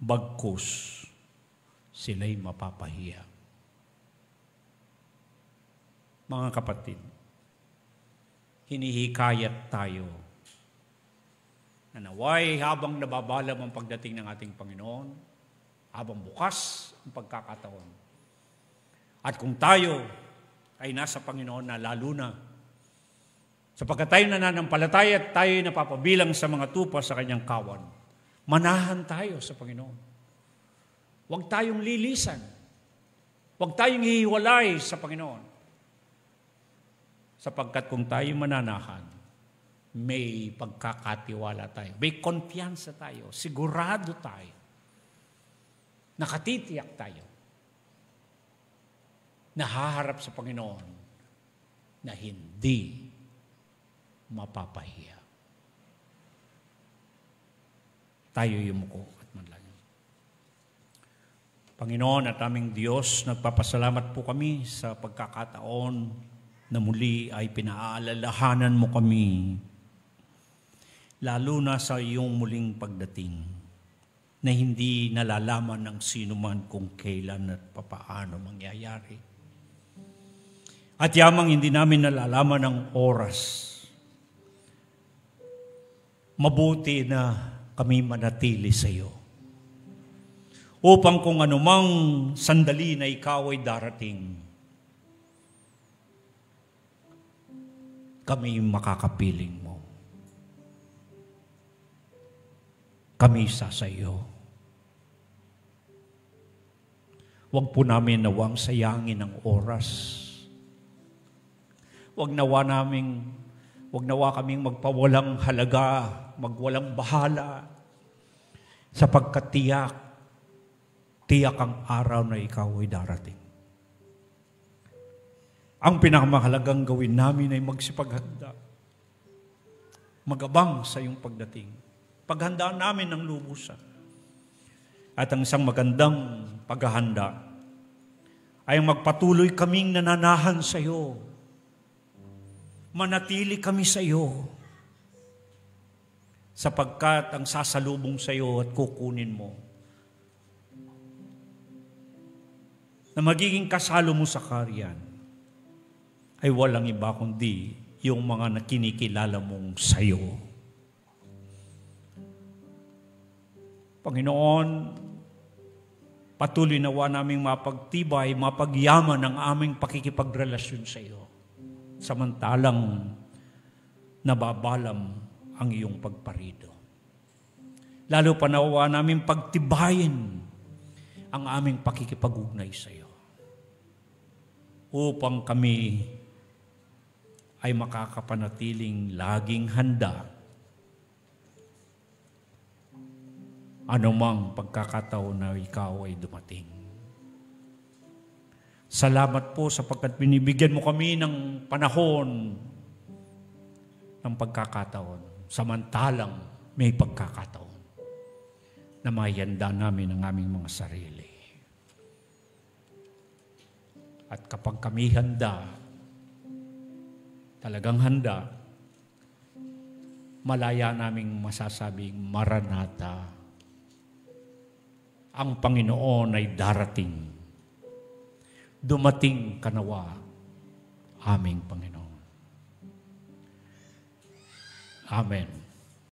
bagkus sila'y mapapahiya. Mga kapatid, hinihikayat tayo na naway habang nababalam ang pagdating ng ating Panginoon, habang bukas ang pagkakataon. At kung tayo ay nasa Panginoon na lalo na, sapagkat tayo nananampalataya at tayo ay napapabilang sa mga tupa sa kanyang kawan, manahan tayo sa Panginoon. Huwag tayong lilisan. Huwag tayong hihiwalay sa Panginoon. Sapagkat kung tayo mananahan, may pagkakatiwala tayo, may kumpiyansa tayo, sigurado tayo, nakatitiyak tayo, nahaharap sa Panginoon na hindi mapapahiya. Tayo yumuko at manalangin. Panginoon at aming Diyos, nagpapasalamat po kami sa pagkakataon na muli ay pinaalalahanan mo kami, lalo na sa iyong muling pagdating. na hindi nalalaman ng sino man kung kailan at papaano mangyayari. At yamang hindi namin nalalaman ang oras, mabuti na kami manatili sa iyo. Upang kung anumang sandali na ikaw ay darating, kami makakapiling mo. Kami sa iyo. Huwag po namin nawang sayangin ang oras. Huwag nawa kaming magpawalang halaga, magwalang bahala, sapagkat tiyak ang araw na ikaw ay darating. Ang pinakamahalagang gawin namin ay magsipaghanda, magabang sa iyong pagdating. Paghandaan namin ng lubusan. At ang isang magandang paghahanda ay magpatuloy kaming nananahan sa iyo. Manatili kami sa iyo. Sapagkat ang sasalubong sa iyo at kukunin mo na magiging kasalo mo sa kaharian ay walang iba kundi yung mga nakinikilala mong sa iyo. Panginoon, patuloy nawa naming mapagtibay, mapagyaman ang aming pakikipagrelasyon sa iyo. Samantalang nababalam ang iyong pagparido. Lalo pa nawa namin pagtibayin ang aming pakikipag-ugnay sa iyo. Upang kami ay makakapanatiling laging handa anumang pagkakataon na ikaw ay dumating. Salamat po sapagkat binibigyan mo kami ng panahon ng pagkakataon, samantalang may pagkakataon na mayanda namin ang aming mga sarili. At kapag kami handa, talagang handa, malaya naming masasabing, Maranatha, ang Panginoon ay darating. Dumating ka nawa, aming Panginoon. Amen.